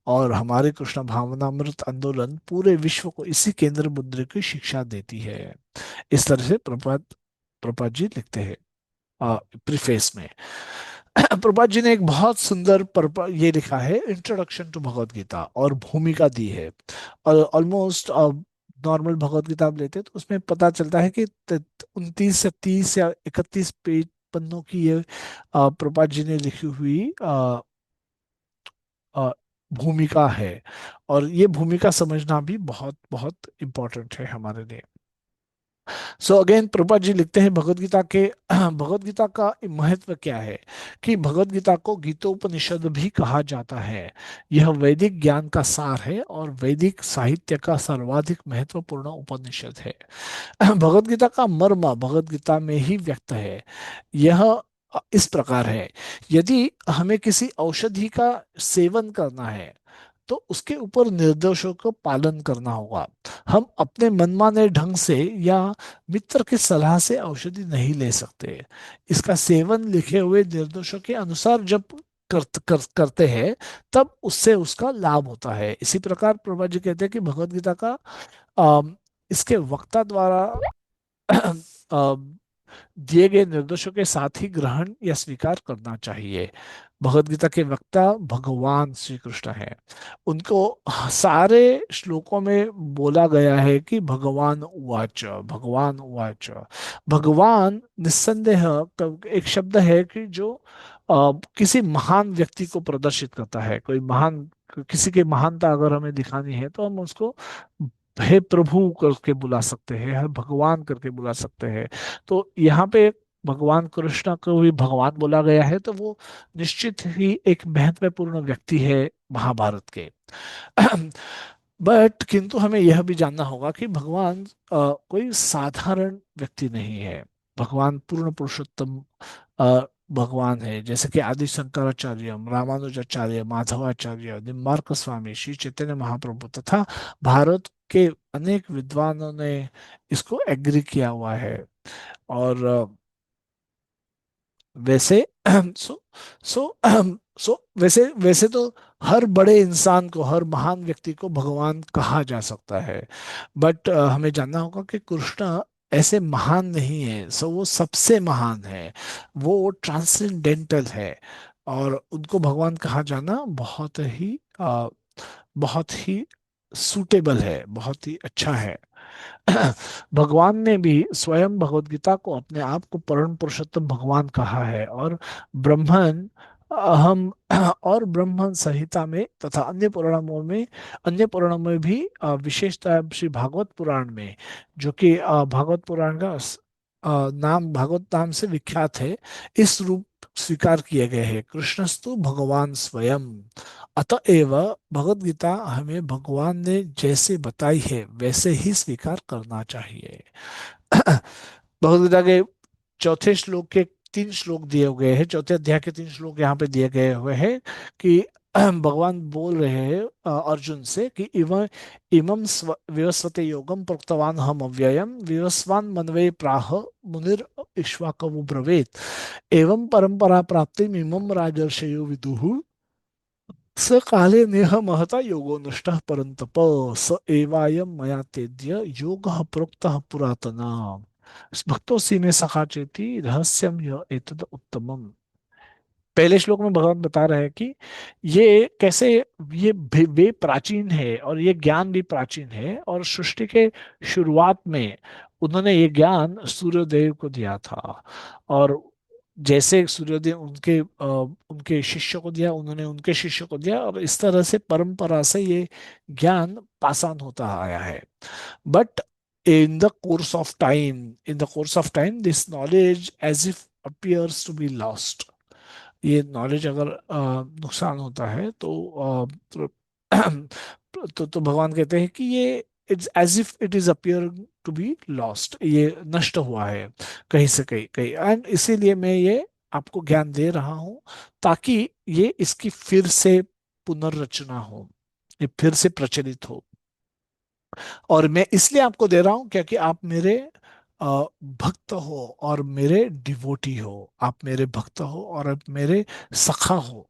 और हमारे कृष्ण भावनामृत आंदोलन पूरे विश्व को इसी केंद्र बिंदु की शिक्षा देती है। इस तरह से प्रभुपाद प्रभुपाद जी लिखते हैं प्रीफेस में। प्रभुपाद जी ने एक बहुत सुंदर ये लिखा है, इंट्रोडक्शन टू भगवत गीता, और भूमिका दी है। और ऑलमोस्ट नॉर्मल भगवत गीता आप लेते हैं तो उसमें पता चलता है कि 29 या 30 या 31 पेज पन्नों की ये प्रभुपाद जी ने लिखी हुई अ, भूमिका है। और ये भूमिका समझना भी बहुत बहुत इम्पोर्टेंट है हमारे लिए। सो अगेन प्रभुपाद जी लिखते हैं भगवत गीता के भगवत गीता का महत्व क्या है, कि भगवत गीता को गीतोपनिषद भी कहा जाता है। यह वैदिक ज्ञान का सार है और वैदिक साहित्य का सर्वाधिक महत्वपूर्ण उपनिषद है। भगवत गीता का मर्म भगवत गीता में ही व्यक्त है। यह इस प्रकार है, यदि हमें किसी औषधि का सेवन करना है तो उसके ऊपर निर्देशों को पालन करना होगा। हम अपने मनमाने ढंग से या मित्र की सलाह से औषधि नहीं ले सकते। इसका सेवन लिखे हुए निर्देशों के अनुसार जब करते हैं तब उससे उसका लाभ होता है। इसी प्रकार प्रभा जी कहते हैं कि भगवत गीता का इसके वक्ता द्वारा दिए गए निर्देशों के साथ ही ग्रहण या स्वीकार करना चाहिए। भगवत गीता के वक्ता भगवान श्री कृष्ण है। उनको सारे श्लोकों में बोला गया है कि भगवान उवाच, भगवान उवाच। भगवान निस्संदेह एक शब्द है कि जो किसी महान व्यक्ति को प्रदर्शित करता है। कोई महान, किसी की महानता अगर हमें दिखानी है तो हम उसको हे प्रभु करके बुला सकते हैं, हे भगवान करके बुला सकते हैं। तो यहाँ पे भगवान कृष्ण को भी भगवान बोला गया है, तो वो निश्चित ही एक महत्वपूर्ण व्यक्ति है महाभारत के। बट किंतु हमें यह भी जानना होगा कि भगवान कोई साधारण व्यक्ति नहीं है। भगवान पूर्ण पुरुषोत्तम अ, भगवान है। जैसे कि आदि शंकराचार्य, रामानुजाचार्य, माधवाचार्य, निम्बार्क स्वामी, श्री चैतन्य महाप्रभु तथा भारत के अनेक विद्वानों ने इसको एग्री किया हुआ है। और वैसे सो सो सो वैसे वैसे तो हर बड़े इंसान को, हर महान व्यक्ति को भगवान कहा जा सकता है। बट हमें जानना होगा कि कृष्ण ऐसे महान नहीं है, सो वो सबसे महान है। वो ट्रांसेंडेंटल है, और उनको भगवान कहा जाना बहुत ही सूटेबल है, बहुत ही अच्छा है। भगवान ने भी स्वयं भगवत गीता को अपने आप को परम पुरुषोत्तम भगवान कहा है। और ब्रह्मन हम और ब्रह्मन संहिता में तथा अन्य पुराणों में भी विशेषतः श्री भागवत पुराण में, जो कि भागवत पुराण का नाम भागवत नाम से विख्यात है, इस रूप स्वीकार किए गए हैं, कृष्णस्तु भगवान स्वयं। अतएव भगवत गीता हमें भगवान ने जैसे बताई है वैसे ही स्वीकार करना चाहिए। भगवत गीता के चौथे श्लोक के 3 श्लोक दिए हुए हैं, चौथे अध्याय के 3 श्लोक यहाँ पे दिए गए हुए हैं कि भगवान बोल रहे हैं अर्जुन से कि इम इमं विवस्वते योगम प्रोक्तवान हम अव्ययम विवस्वान मनवे प्राह मुनिर इक्ष्वाकु ब्रवीत एवं परंपरा प्राप्ति इमं राजर्षयो विदुः स काले नेह महता योगो नष्टः परंतप स एवायम मया तेद्य योगः प्रोक्तः पुरातना। भक्तों में सखा चेति रहस्यम यह एतद उत्तमम। पहले श्लोक में भगवान बता रहे हैं कि ये कैसे, ये वे प्राचीन है और ये ज्ञान भी प्राचीन है, और सृष्टि के शुरुआत में उन्होंने ये ज्ञान सूर्यदेव को दिया था। और जैसे सूर्यदेव उनके शिष्य को दिया, उन्होंने उनके शिष्य को दिया, और इस तरह से परंपरा से ये ज्ञान पासान होता आया है। But in the course of time, this knowledge as if appears to be lost. ये नॉलेज अगर नुकसान होता है तो भगवान कहते हैं कि ये it's as if it is appear to be lost, ये नष्ट हुआ है कहीं से कहीं कहीं, एंड इसीलिए मैं ये आपको ज्ञान दे रहा हूं, ताकि ये इसकी फिर से पुनर्रचना हो, ये फिर से प्रचलित हो। और मैं इसलिए आपको दे रहा हूं क्योंकि आप मेरे भक्त हो और मेरे डिवोटी हो, आप मेरे भक्त हो और आप मेरे सखा हो।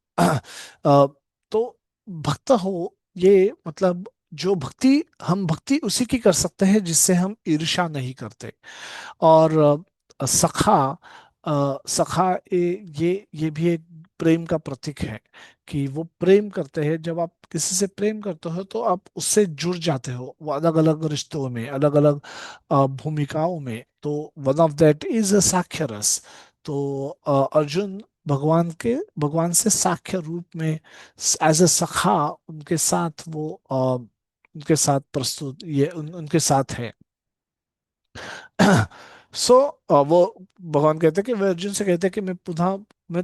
तो भक्त हो, ये मतलब जो भक्ति, हम भक्ति उसी की कर सकते हैं जिससे हम ईर्ष्या नहीं करते। और सखा, सखा ये भी एक प्रेम का प्रतीक है, कि वो प्रेम करते हैं। जब आप किसी से प्रेम करते हो तो आप उससे जुड़ जाते हो, वो अलग अलग रिश्तों में, अलग अलग भूमिकाओं में। तो वन ऑफ दैट इज साख्य रस। तो अर्जुन भगवान से साख्य रूप में एज अ सखा उनके साथ उनके साथ प्रस्तुत, उनके साथ है। सो वो भगवान कहते हैं कि वे अर्जुन से कहते हैं कि मैं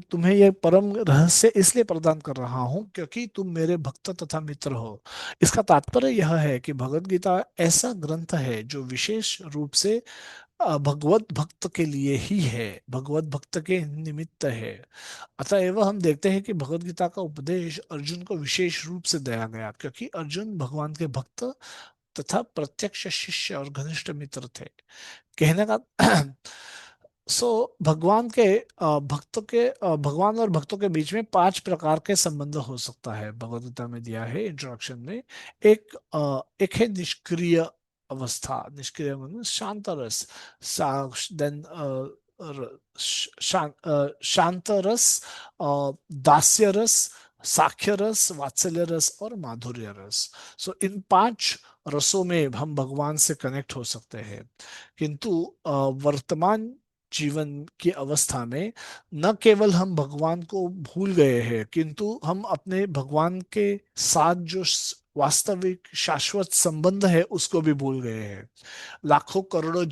तुम्हें यह परम रहस्य इसलिए प्रदान कर रहा हूं क्योंकि तुम मेरे भक्त तथा मित्र हो। इसका तात्पर्य यह है कि भगवत गीता ऐसा ग्रंथ है जो विशेष रूप से भगवत भक्त के लिए ही है, भगवत भक्त के निमित्त है। अतएव हम देखते हैं कि भगवत गीता का उपदेश अर्जुन को विशेष रूप से दिया गया क्योंकि अर्जुन भगवान के भक्त तथा प्रत्यक्ष शिष्य और घनिष्ठ मित्र थे। कहने का सो भगवान के भगवान और भक्तों के बीच में 5 प्रकार के संबंध हो सकता है, भगवद गीता में दिया है इंट्रोडक्शन में। एक है निष्क्रिय अवस्था, निष्क्रिय मतलब शांत रस। देन शांत रस, दास्य रस, साख्य रस, वात्सल्य रस और माधुर्य रस। सो इन 5 रसों में हम भगवान से कनेक्ट हो सकते हैं। किंतु वर्तमान जीवन की अवस्था में न केवल हम भगवान को भूल गए हैं, किंतु हम अपने भगवान के साथ जो वास्तविक शाश्वत संबंध है उसको भी भूल गए हैं। लाखों करोड़ों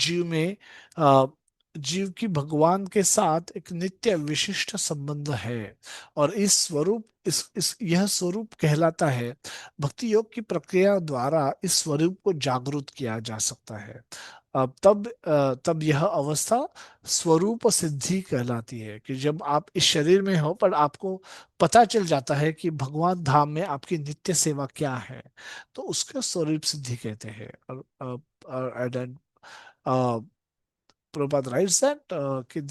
जीव की भगवान के साथ एक नित्य विशिष्ट संबंध है। और इस स्वरूप इस यह स्वरूप कहलाता है। भक्ति योग की प्रक्रिया द्वारा इस स्वरूप को जागृत किया जा सकता है। तब यह अवस्था स्वरूप सिद्धि कहलाती है, कि जब आप इस शरीर में हो पर आपको पता चल जाता है कि भगवान धाम में आपकी नित्य सेवा क्या है, तो उसका स्वरूप सिद्धि कहते हैं। और then, uh, Prabhupada writes that कि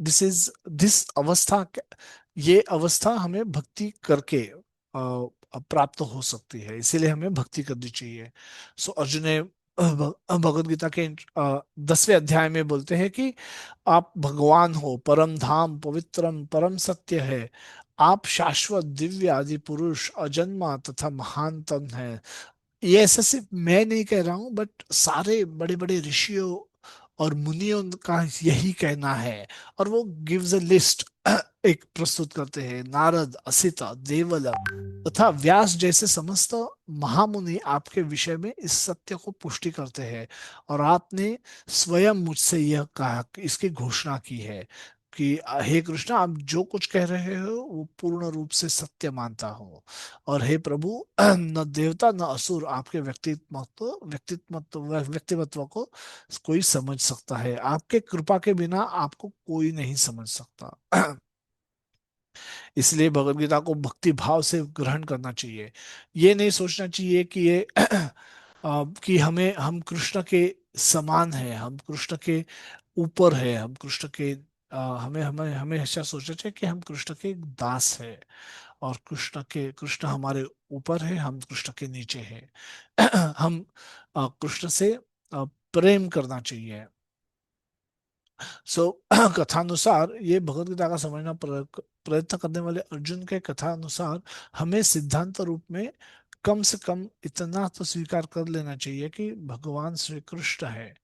दिस अवस्था, ये अवस्था हमें भक्ति करके प्राप्त हो सकती है, इसीलिए हमें भक्ति करनी चाहिए। सो अर्जुन ने भगवद गीता के 10वें अध्याय में बोलते हैं कि आप भगवान हो, परम धाम पवित्रम परम सत्य है, आप शाश्वत दिव्य आदि पुरुष अजन्मा तथा महानतम है। ये ऐसा सिर्फ मैं नहीं कह रहा हूं, बट सारे बड़े बड़े ऋषियों और मुनियों का यही कहना है। और वो गिव्स अ लिस्ट एक प्रस्तुत करते हैं। नारद, असिता, देवल तथा व्यास जैसे समस्त महामुनि आपके विषय में इस सत्य को पुष्टि करते हैं। और आपने स्वयं मुझसे यह कहा, इसकी घोषणा की है कि हे कृष्ण, आप जो कुछ कह रहे हो वो पूर्ण रूप से सत्य मानता हूँ। और हे प्रभु, न देवता न असुर आपके व्यक्तित्व को कोई समझ सकता है, आपके कृपा के बिना आपको कोई नहीं समझ सकता। इसलिए भगवत गीता को भक्ति भाव से ग्रहण करना चाहिए। ये नहीं सोचना चाहिए कि ये कि हम कृष्ण के समान है, हम कृष्ण के ऊपर है, हम कृष्ण के हमें हमें हमें ऐसा सोचना चाहिए कि हम कृष्ण के दास है, और कृष्ण हमारे ऊपर है, हम कृष्ण के नीचे हैं। हम कृष्ण से प्रेम करना चाहिए। सो कथानुसार ये भगवत गीता का समझना प्रयत्न करने वाले अर्जुन के कथा अनुसार हमें सिद्धांत रूप में कम से कम इतना तो स्वीकार कर लेना चाहिए कि भगवान श्री कृष्ण है,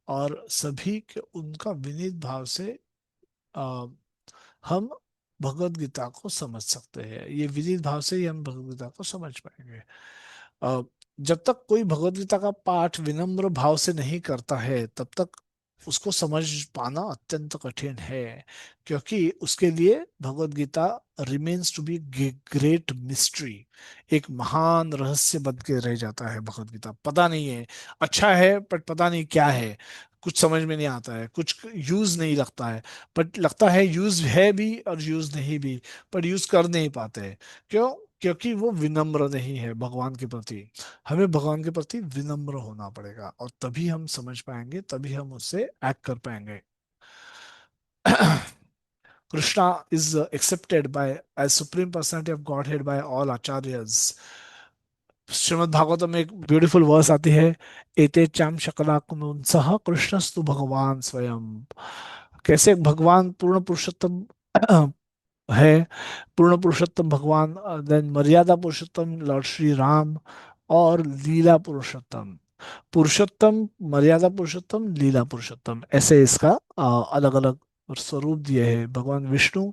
और सभी के उनका विनीत भाव से हम भगवत गीता को समझ सकते हैं। ये विदित भाव से ही हम भगवत गीता को समझ पाएंगे। अ, जब तक कोई भगवत गीता का पाठ विनम्र भाव से नहीं करता है तब तक उसको समझ पाना अत्यंत कठिन है, क्योंकि उसके लिए Bhagavad Gita remains to be great mystery. एक महान रहस्य बन के रह जाता है भगवत गीता। पता नहीं है, अच्छा है बट पता नहीं क्या है, कुछ समझ में नहीं आता है, कुछ यूज नहीं लगता है, बट लगता है यूज है भी और यूज नहीं भी, पर यूज कर नहीं पाते हैं। क्यों? क्योंकि वो विनम्र नहीं है भगवान के प्रति। हमें भगवान के प्रति विनम्र होना पड़ेगा, और तभी हम समझ पाएंगे, तभी हम उससे एक्ट कर पाएंगे। Krishna is accepted by as supreme personality of Godhead by all acharyas. Shrimad Bhagavatam में एक ब्यूटीफुल वर्स आती है, एते चाम शकला सह कृष्णस्तु भगवान स्वयं। कैसे भगवान पूर्ण पुरुषोत्तम है, पूर्ण पुरुषोत्तम भगवान, देन मर्यादा पुरुषोत्तम लॉर्ड श्री राम, और लीला पुरुषोत्तम। पुरुषोत्तम, मर्यादा पुरुषोत्तम, लीला पुरुषोत्तम, ऐसे इसका अलग अलग स्वरूप दिए हैं। भगवान विष्णु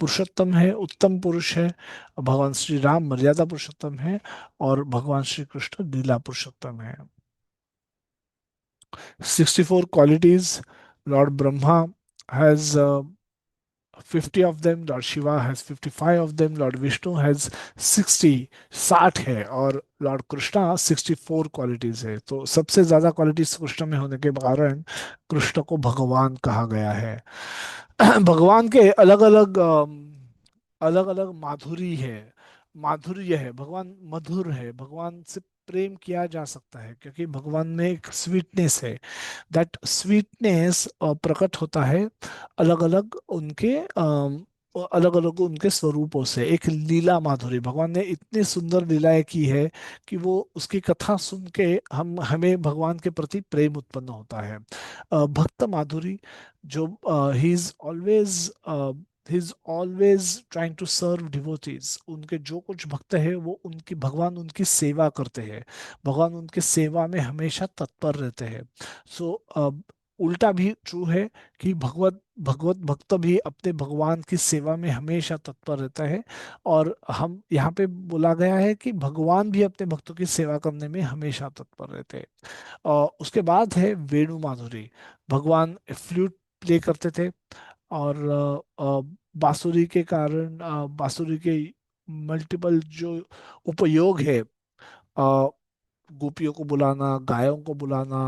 पुरुषोत्तम है, उत्तम पुरुष है, भगवान श्री राम मर्यादा पुरुषोत्तम है, और भगवान श्री कृष्ण लीला पुरुषोत्तम है। 64 qualities. Lord Brahma has 50 of them, Lord Shiva has 55 of them, Lord Vishnu has 60, 60 है, और लॉर्ड कृष्णा 64 क्वालिटीज है। तो सबसे ज्यादा क्वालिटीज कृष्ण में होने के कारण कृष्ण को भगवान कहा गया है। भगवान के अलग अलग अलग अलग माधुरी है, माधुर्य है, भगवान मधुर है, भगवान से प्रेम किया जा सकता है क्योंकि भगवान में एक स्वीटनेस है। दैट स्वीटनेस प्रकट होता है अलग अलग उनके अलग अलग उनके स्वरूपों से। एक लीला माधुरी, भगवान ने इतनी सुंदर लीलाएं की है कि वो उसकी कथा सुन के हम हमें भगवान के प्रति प्रेम उत्पन्न होता है। भक्त माधुरी, जो he is always trying to serve devotees. उनके जो कुछ भक्त है वो उनकी भगवान उनकी सेवा करते हैं, भगवान उनके सेवा में हमेशा तत्पर रहते हैं। सो उल्टा भी ट्रू है कि भगवत भगवत भक्त भी अपने भगवान की सेवा में हमेशा तत्पर रहता है। और हम यहाँ पे बोला गया है कि भगवान भी अपने भक्तों की सेवा करने में हमेशा तत्पर रहते हैं। और उसके बाद है वेणु माधुरी। भगवान फ्लूट प्ले करते थे, और बांसुरी के कारण बांसुरी के मल्टीपल जो उपयोग है, गोपियों को बुलाना, गायों को बुलाना,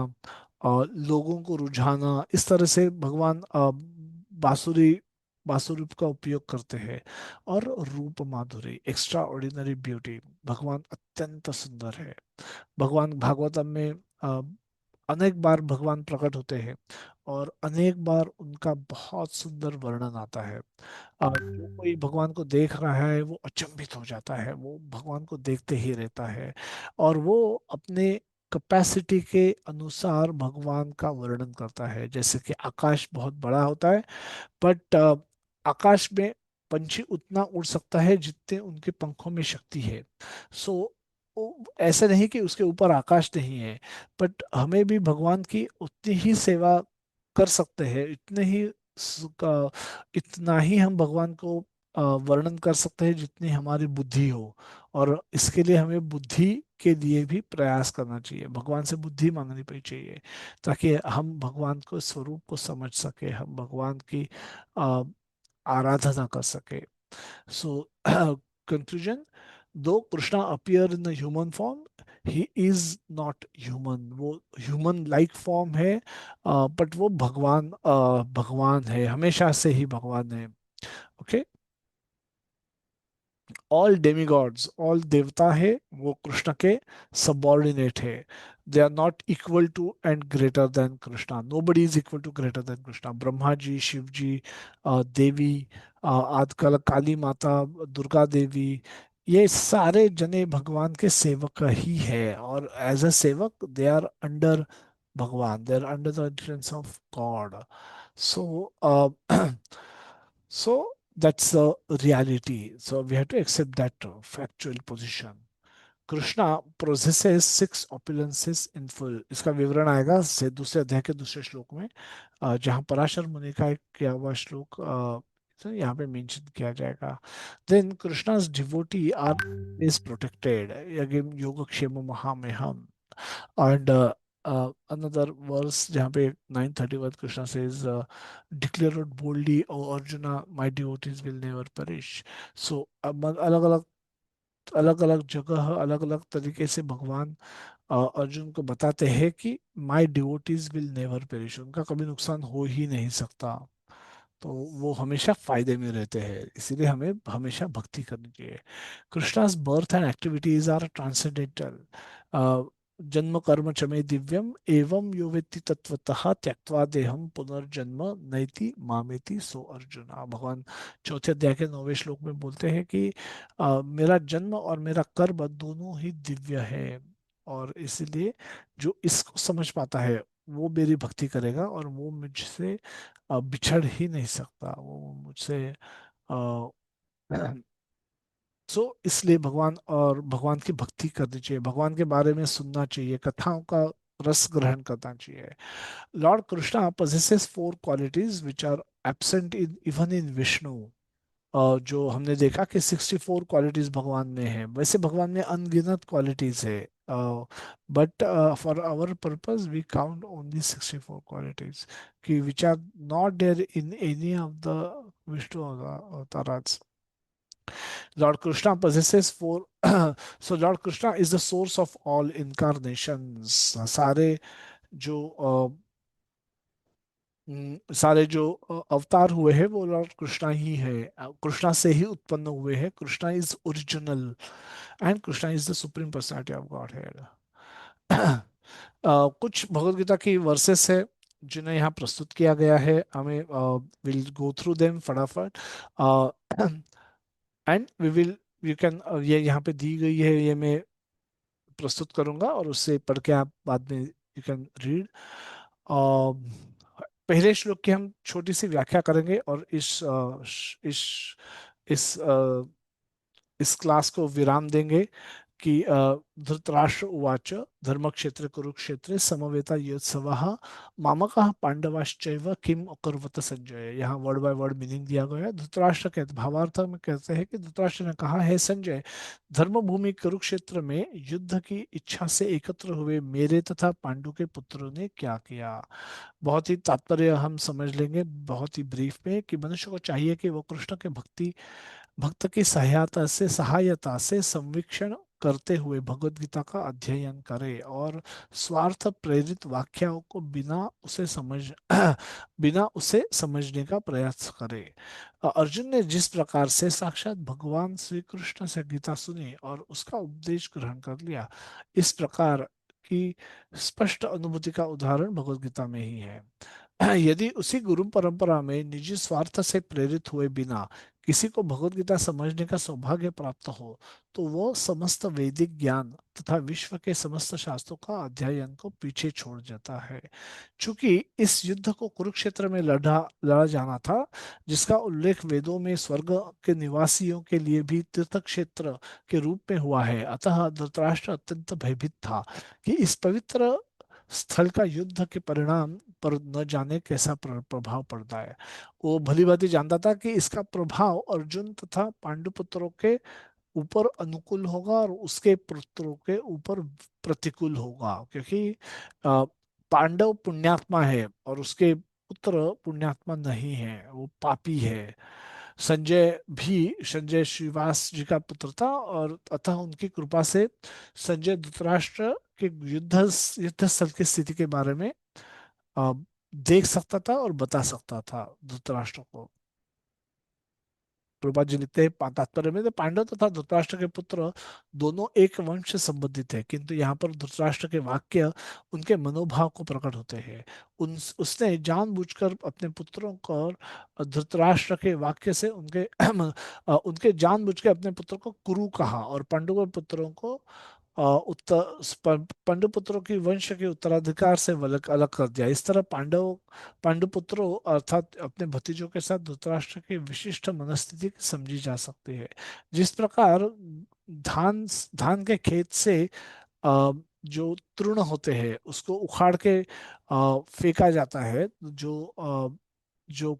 लोगों को रुझाना, इस तरह से भगवान बांसुरी बांसुरी का उपयोग करते हैं। और रूप माधुरी, एक्स्ट्रा ऑर्डिनरी ब्यूटी, भगवान अत्यंत सुंदर है। भगवान भागवतम में अ, अनेक बार भगवान प्रकट होते हैं, और अनेक बार उनका बहुत सुंदर वर्णन आता है। जो कोई भगवान को देख रहा है वो अचंभित हो जाता है, वो भगवान को देखते ही रहता है, और वो अपने कैपेसिटी के अनुसार भगवान का वर्णन करता है। जैसे कि आकाश बहुत बड़ा होता है, बट आकाश में पंछी उतना उड़ सकता है जितने उनके पंखों में शक्ति है। सो ऐसा नहीं कि उसके ऊपर आकाश नहीं है, बट हमें भी भगवान की उतनी ही सेवा कर सकते हैं, इतना ही हम भगवान को वर्णन कर सकते हैं जितनी हमारी बुद्धि हो। और इसके लिए हमें बुद्धि के लिए भी प्रयास करना चाहिए, भगवान से बुद्धि मांगनी पड़ी चाहिए, ताकि हम भगवान को स्वरूप को समझ सके, हम भगवान की अ, आराधना कर सके। सो कंक्लूजन, दो Krishna appear in human form, he is not human. वो ह्यूमन लाइक फॉर्म है, बट वो भगवान है, हमेशा से ही भगवान है। ओके, ऑल डेमीगॉड्स, ऑल देवता है वो कृष्ण के सबॉर्डिनेट है। They are not equal to and greater than Krishna, nobody is equal to greater than Krishna. Brahma ji, Shiv ji, Devi, आजकल काली माता, दुर्गा देवी, ये सारे जने भगवान के सेवक ही है, और एज अ सेवक दे आर अंडर भगवान, they are under the influence of God. So so that's the reality, so we have to accept that factual position. Krishna processes six opulences in full, इसका विवरण आएगा से दूसरे अध्याय के दूसरे श्लोक में, जहाँ पराशर मुनि का एक किया हुआ श्लोक तो यहाँ पे मेंशन किया जाएगा. Then Krishna's devotee are is protected, again योगक्षेम महामेहम. And another verse जहाँ पे 931 Krishna says declare it boldly O Arjuna, my devotees will never perish. So अलग अलग अलग अलग जगह अलग अलग तरीके से भगवान अर्जुन को बताते हैं कि माई डिवोटीज विल नेवर पेरिश, उनका कभी नुकसान हो ही नहीं सकता. तो वो हमेशा फायदे में रहते हैं, इसीलिए हमें हमेशा भक्ति करनी चाहिए. कृष्णा's birth and activities are transcendental. जन्म कर्म च मे दिव्यम एवं यो वेत्ति तत्वतः त्यक्त्वा देहम पुनर्जन्म नैति मामेति सो अर्जुना. भगवान चौथे अध्याय के 9वें श्लोक में बोलते हैं कि मेरा जन्म और मेरा कर्म दोनों ही दिव्य है, और इसलिए जो इसको समझ पाता है वो मेरी भक्ति करेगा, और वो मुझसे बिछड़ ही नहीं सकता, वो मुझसे अ, सो इसलिए भगवान और भगवान की भक्ति करनी चाहिए, भगवान के बारे में सुनना चाहिए, कथाओं का रस ग्रहण करना चाहिए. Lord Krishna possesses four qualities which are absent in even in Vishnu. जो हमने देखा कि 64 क्वालिटीज भगवान में है, वैसे भगवान में अनगिनत क्वालिटीज है, but for our purpose we count only 64 qualities कि which are not there in any of the Vishnu avatars. Lord Krishna possesses four. So Lord Krishna is the source of all incarnations. सारे जो सारे जो अवतार हुए हैं वो लॉर्ड कृष्णा ही है, कृष्णा से ही उत्पन्न हुए हैं. Krishna is original and Krishna is the supreme personality of God head. कुछ भगवत गीता की वर्सेस है जिन्हें यहाँ प्रस्तुत किया गया है, हमें विल गो थ्रू देम फटाफट. And we will, you can, ये यहाँ पे दी गई है, ये मैं प्रस्तुत करूंगा और उससे पढ़ के आप बाद में यू कैन रीड. पहले श्लोक की हम छोटी सी व्याख्या करेंगे और इस इस इस क्लास को विराम देंगे कि धृतराष्ट्र उवाच धर्मक्षेत्र कुरुक्षेत्रे समवेता योत्सवः मामकः पांडवाश्चैव किम अकुर्वत संजय. यहाँ वर्ड बाय वर्ड मीनिंग दिया गया है. धृतराष्ट्र कहते, भावार्थ में कहते हैं कि धृतराष्ट्र ने कहा है संजय, धर्म भूमि कुरुक्षेत्र में युद्ध की इच्छा से एकत्र हुए मेरे तथा पांडु के पुत्रों ने क्या किया. बहुत ही तात्पर्य हम समझ लेंगे बहुत ही ब्रीफ में कि मनुष्य को चाहिए कि वो कृष्ण के भक्त की सहायता से संवीक्षण करते हुए भगवत गीता का अध्ययन करे और स्वार्थ प्रेरित वाक्यों को बिना उसे समझने का प्रयास करे. अर्जुन ने जिस प्रकार से साक्षात भगवान श्री कृष्ण से गीता सुनी और उसका उपदेश ग्रहण कर लिया, इस प्रकार की स्पष्ट अनुभूति का उदाहरण भगवत गीता में ही है. यदि उसी गुरु परंपरा में निजी स्वार्थ से प्रेरित हुए बिना किसी को भगवत गीता समझने का सौभाग्य प्राप्त हो, तो वो समस्त वैदिक ज्ञान तथा विश्व के समस्त शास्त्रों का अध्ययन को पीछे छोड़ जाता है. चूंकि इस युद्ध को कुरुक्षेत्र में लड़ा जाना था, जिसका उल्लेख वेदों में स्वर्ग के निवासियों के लिए भी तीर्थ क्षेत्र के रूप में हुआ है, अतः धृतराष्ट्र अत्यंत भयभीत था कि इस पवित्र स्थल का युद्ध के परिणाम पर न जाने कैसा प्रभाव पड़ता है. वो भली भांति जानता था कि इसका प्रभाव अर्जुन तथा पांडुपुत्रों के ऊपर अनुकूल होगा और उसके पुत्रों के ऊपर प्रतिकूल होगा, क्योंकि पांडव पुण्यात्मा है और उसके पुत्र पुण्यात्मा नहीं है, वो पापी है. संजय श्रीवास जी का पुत्र था और अतः उनकी कृपा से संजय धृतराष्ट्र के युद्ध स्थल की स्थिति के बारे में अ, देख सकता था और बता सकता था धृतराष्ट्र को. प्रभुपाद जी लिखते हैं तात्पर्य में, तो पांडव तथा धृतराष्ट्र के पुत्र दोनों एक वंश से संबंधित है, किंतु यहाँ पर धृतराष्ट्र के वाक्य उनके मनोभाव को प्रकट होते हैं. उसने जानबूझकर अपने पुत्रों को और धृतराष्ट्र के वाक्य से उनके उनके जानबूझ के अपने पुत्रों को कुरु कहा और पांडु के पुत्रों को पांडुपुत्रों की वंश के उत्तराधिकार से अलग अलग कर दिया। इस तरह पांडुपुत्रों अर्थात अपने भतीजों के साथ धृतराष्ट्र की विशिष्ट मनस्थिति समझी जा सकती है। जिस प्रकार धान धान के खेत से जो तृण होते हैं उसको उखाड़ के फेंका जाता है, जो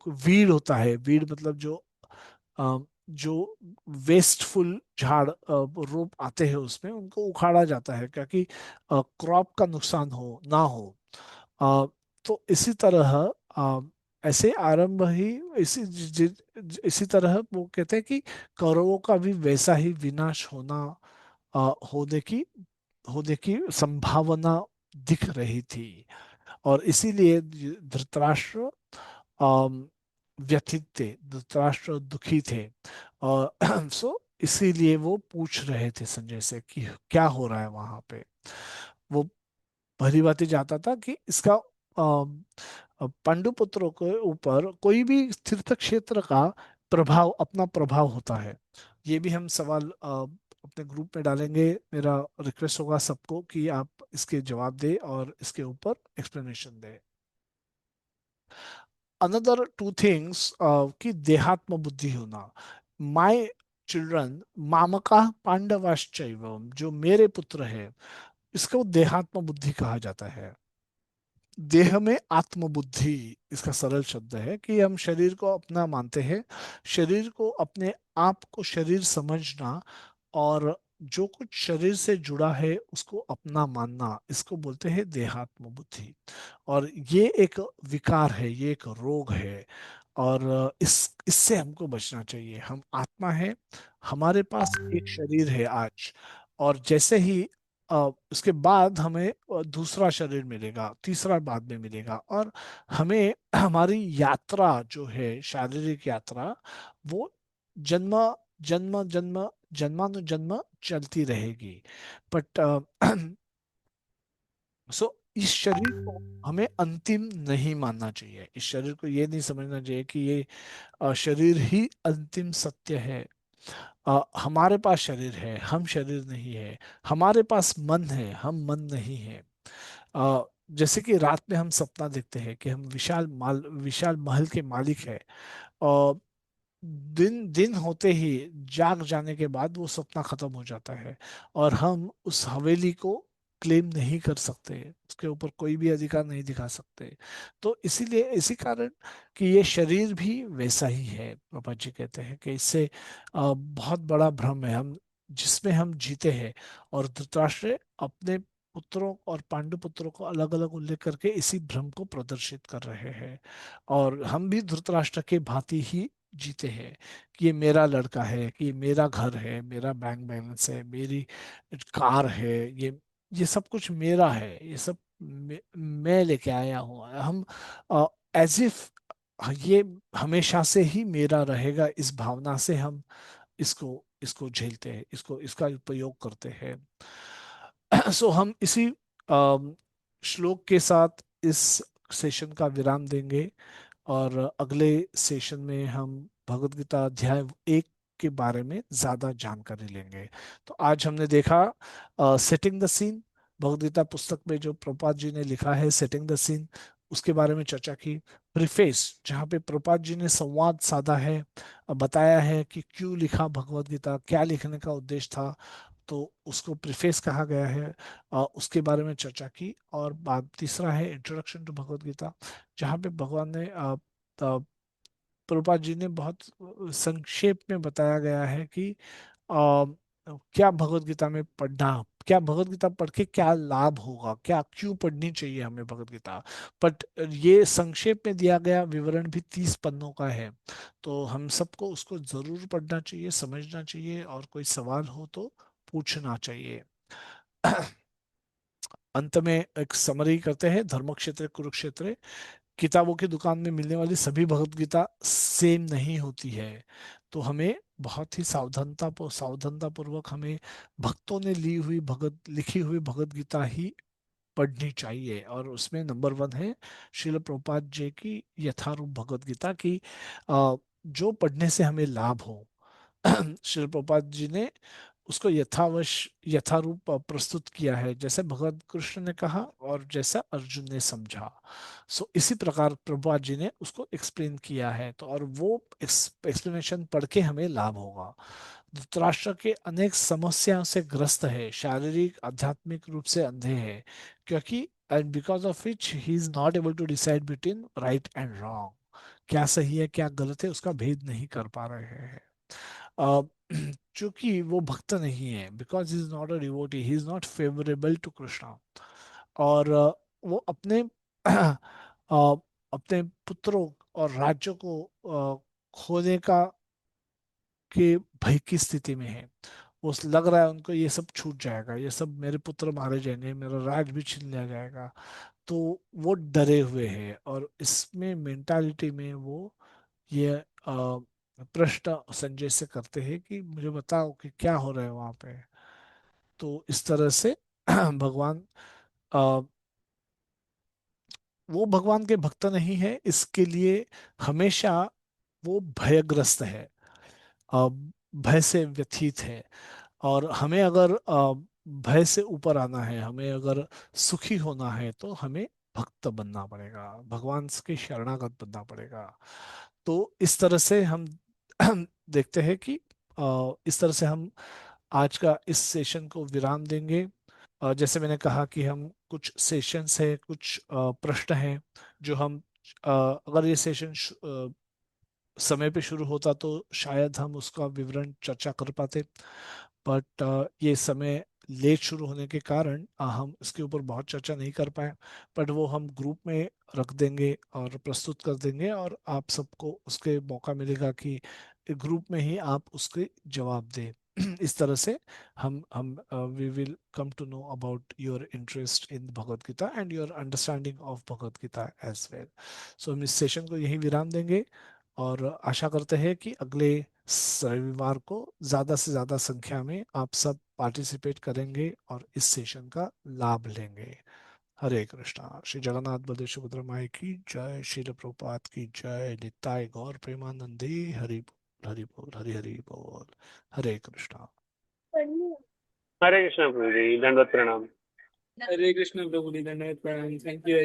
वीड होता है, वीड मतलब जो वेस्टफुल झाड़ रोप आते हैं उसमें उनको उखाड़ा जाता है, क्योंकि क्रॉप का नुकसान हो ना हो। अ, तो इसी तरह ऐसे आरंभ ही इसी तरह वो कहते हैं कि कौरवों का भी वैसा ही विनाश अ, होने की होने की संभावना दिख रही थी। और इसीलिए धृतराष्ट्र अम, व्यथित थे, धृतराष्ट्र दुखी थे। और सो इसीलिए वो पूछ रहे थे संजय से कि क्या हो रहा है वहां पे। वो भली भांति जाता था कि इसका पांडुपुत्रों के ऊपर कोई भी तीर्थ क्षेत्र का अपना प्रभाव होता है। ये भी हम सवाल अपने ग्रुप में डालेंगे। मेरा रिक्वेस्ट होगा सबको कि आप इसके जवाब दें और इसके ऊपर एक्सप्लेनेशन दें। अनदर टू थिंग्स कि देहात्म बुद्धि होना। माय चिल्ड्रन मामका पांडवाश्चैव, जो मेरे पुत्र है, इसको देहात्म बुद्धि कहा जाता है। देह में आत्मबुद्धि इसका सरल शब्द है कि हम शरीर को अपना मानते हैं, शरीर को अपने आप को शरीर समझना, और जो कुछ शरीर से जुड़ा है उसको अपना मानना, इसको बोलते हैं देहात्म बुद्धि। और ये एक विकार है, ये एक रोग है। और इससे हमको बचना चाहिए। हम आत्मा है, हमारे पास एक शरीर है आज, और जैसे ही उसके बाद हमें दूसरा शरीर मिलेगा, तीसरा बाद में मिलेगा, और हमें हमारी यात्रा जो है, शारीरिक यात्रा, वो जन्म जन्म जन्म जन्मानुजन्म चलती रहेगी। बट सो इस शरीर को हमें अंतिम नहीं मानना चाहिए। इस शरीर को ये नहीं समझना चाहिए कि ये शरीर ही अंतिम सत्य है। हमारे पास शरीर है, हम शरीर नहीं है। हमारे पास मन है, हम मन नहीं है। जैसे कि रात में हम सपना देखते हैं कि हम विशाल महल के मालिक है, और दिन दिन होते ही जाग जाने के बाद वो सपना खत्म हो जाता है, और हम उस हवेली को क्लेम नहीं कर सकते, उसके ऊपर कोई भी अधिकार नहीं दिखा सकते। तो इसीलिए इसी कारण कि ये शरीर भी वैसा ही है, पापा जी कहते हैं कि इससे बहुत बड़ा भ्रम है हम जिसमें हम जीते हैं। और धृतराष्ट्र अपने पुत्रों और पांडु पुत्रों को अलग अलग उल्लेख करके इसी भ्रम को प्रदर्शित कर रहे हैं। और हम भी धृतराष्ट्र के भांति ही जीते हैं कि ये मेरा लड़का है, कि ये मेरा घर है, मेरा बैंक बैलेंस है, मेरी कार है, ये सब कुछ मेरा है, ये सब मैं लेके आया हूँ। हम एज इफ ये हमेशा से ही मेरा रहेगा, इस भावना से हम इसको इसको झेलते हैं, इसको इसका उपयोग करते हैं। सो हम इसी श्लोक के साथ इस सेशन का विराम देंगे, और अगले सेशन में हम भगवत गीता अध्याय 1 के बारे में ज्यादा जानकारी लेंगे। तो आज हमने देखा setting the scene, Bhagavad Gita पुस्तक में जो प्रभुपाद जी ने लिखा है सेटिंग द सीन, उसके बारे में चर्चा की। प्रिफेस, जहाँ पे प्रभुपाद जी ने संवाद साधा है, बताया है कि क्यों लिखा भगवत गीता, क्या लिखने का उद्देश्य था, तो उसको प्रिफेस कहा गया है। उसके बारे में चर्चा की। और बाद तीसरा है इंट्रोडक्शन टू भगवत गीता, जहाँ पे भगवान ने प्रभुपाद जी ने बहुत संक्षेप में बताया गया है कि क्या भगवत गीता में पढ़ना, क्या भगवत गीता पढ़ के क्या लाभ होगा, क्या क्यों पढ़नी चाहिए हमें भगवत गीता। बट ये संक्षेप में दिया गया विवरण भी 30 पन्नों का है, तो हम सबको उसको जरूर पढ़ना चाहिए, समझना चाहिए, और कोई सवाल हो तो पूछना चाहिए। अंत में एक समरी करते हैं, धर्म क्षेत्र कुरुक्षेत्र। किताबों की दुकान में मिलने वाली सभी भगवत गीता सेम नहीं होती है, तो हमें बहुत ही सावधानता पूर्वक हमें भक्तों ने लिखी हुई भगवत गीता ही पढ़नी चाहिए। और उसमें नंबर 1 है श्रील प्रभुपाद जी की यथारूप भगवत गीता की, जो पढ़ने से हमें लाभ हो। श्रील प्रभुपाद जी ने उसको यथारूप प्रस्तुत किया है, जैसे भगवान कृष्ण ने कहा और जैसा अर्जुन ने समझा। सो इसी प्रकार प्रभुपाद जी ने उसको एक्सप्लेन किया है। तो और वो एक्सप्लेनेशन पढ़ के हमें लाभ होगा। धृतराष्ट्र के अनेक समस्याओं से ग्रस्त है, शारीरिक आध्यात्मिक रूप से अंधे हैं, क्योंकि and because of which he is not able to decide between right and wrong, क्या सही है क्या गलत है उसका भेद नहीं कर पा रहे हैं। अ, चूंकि वो भक्त नहीं है, because he is not a devotee, he is not favourable to Krishna. और वो अपने अपने पुत्रों और राज्यों को खोने का के भय की स्थिति में है। वो लग रहा है उनको ये सब छूट जाएगा, ये सब मेरे पुत्र मारे जाएंगे, मेरा राज भी छीन लिया जाएगा। तो वो डरे हुए हैं, और इसमें मेंटालिटी में वो ये प्रश्न संजय से करते हैं कि मुझे बताओ कि क्या हो रहा है वहां पे। तो इस तरह से भगवान अ, वो भगवान के भक्त नहीं है, इसके लिए हमेशा वो भयग्रस्त है, अ, भय से व्यथित है। और हमें अगर भय से ऊपर आना है, हमें अगर सुखी होना है, तो हमें भक्त बनना पड़ेगा, भगवान के शरणागत बनना पड़ेगा। तो इस तरह से हम देखते हैं कि इस तरह से हम आज का इस सेशन को विराम देंगे। जैसे मैंने कहा कि हम कुछ सेशंस है, कुछ प्रश्न हैं जो हम अगर ये सेशन समय पे शुरू होता तो शायद हम उसका विवरण चर्चा कर पाते। बट ये समय लेट शुरू होने के कारण हम इसके ऊपर बहुत चर्चा नहीं कर पाए। बट वो हम ग्रुप में रख देंगे और प्रस्तुत कर देंगे, और आप सबको उसके मौका मिलेगा कि ग्रुप में ही आप उसके जवाब दें। इस तरह से हम we will come to know about your interest in Bhagavad Gita and your understanding of Bhagavad Gita as well. So हम इस सेशन को यहीं विराम देंगे, और आशा करते हैं कि अगले रविवार को ज्यादा से ज्यादा संख्या में आप सब पार्टिसिपेट करेंगे और इस सेशन का लाभ लेंगे। हरे कृष्णा। श्री जगन्नाथ बलदेव सुभद्रा माई की जय, श्री प्रभुपाद की जय, निताय गौर प्रेमानंदी, हरि बोल हरि बोल हरि हरि बोल। हरे कृष्णा। हरे कृष्ण प्रभु जी, दंडवत प्रणाम। हरे कृष्ण प्रभु जी, धन्यवाद प्रणाम, थैंक यू।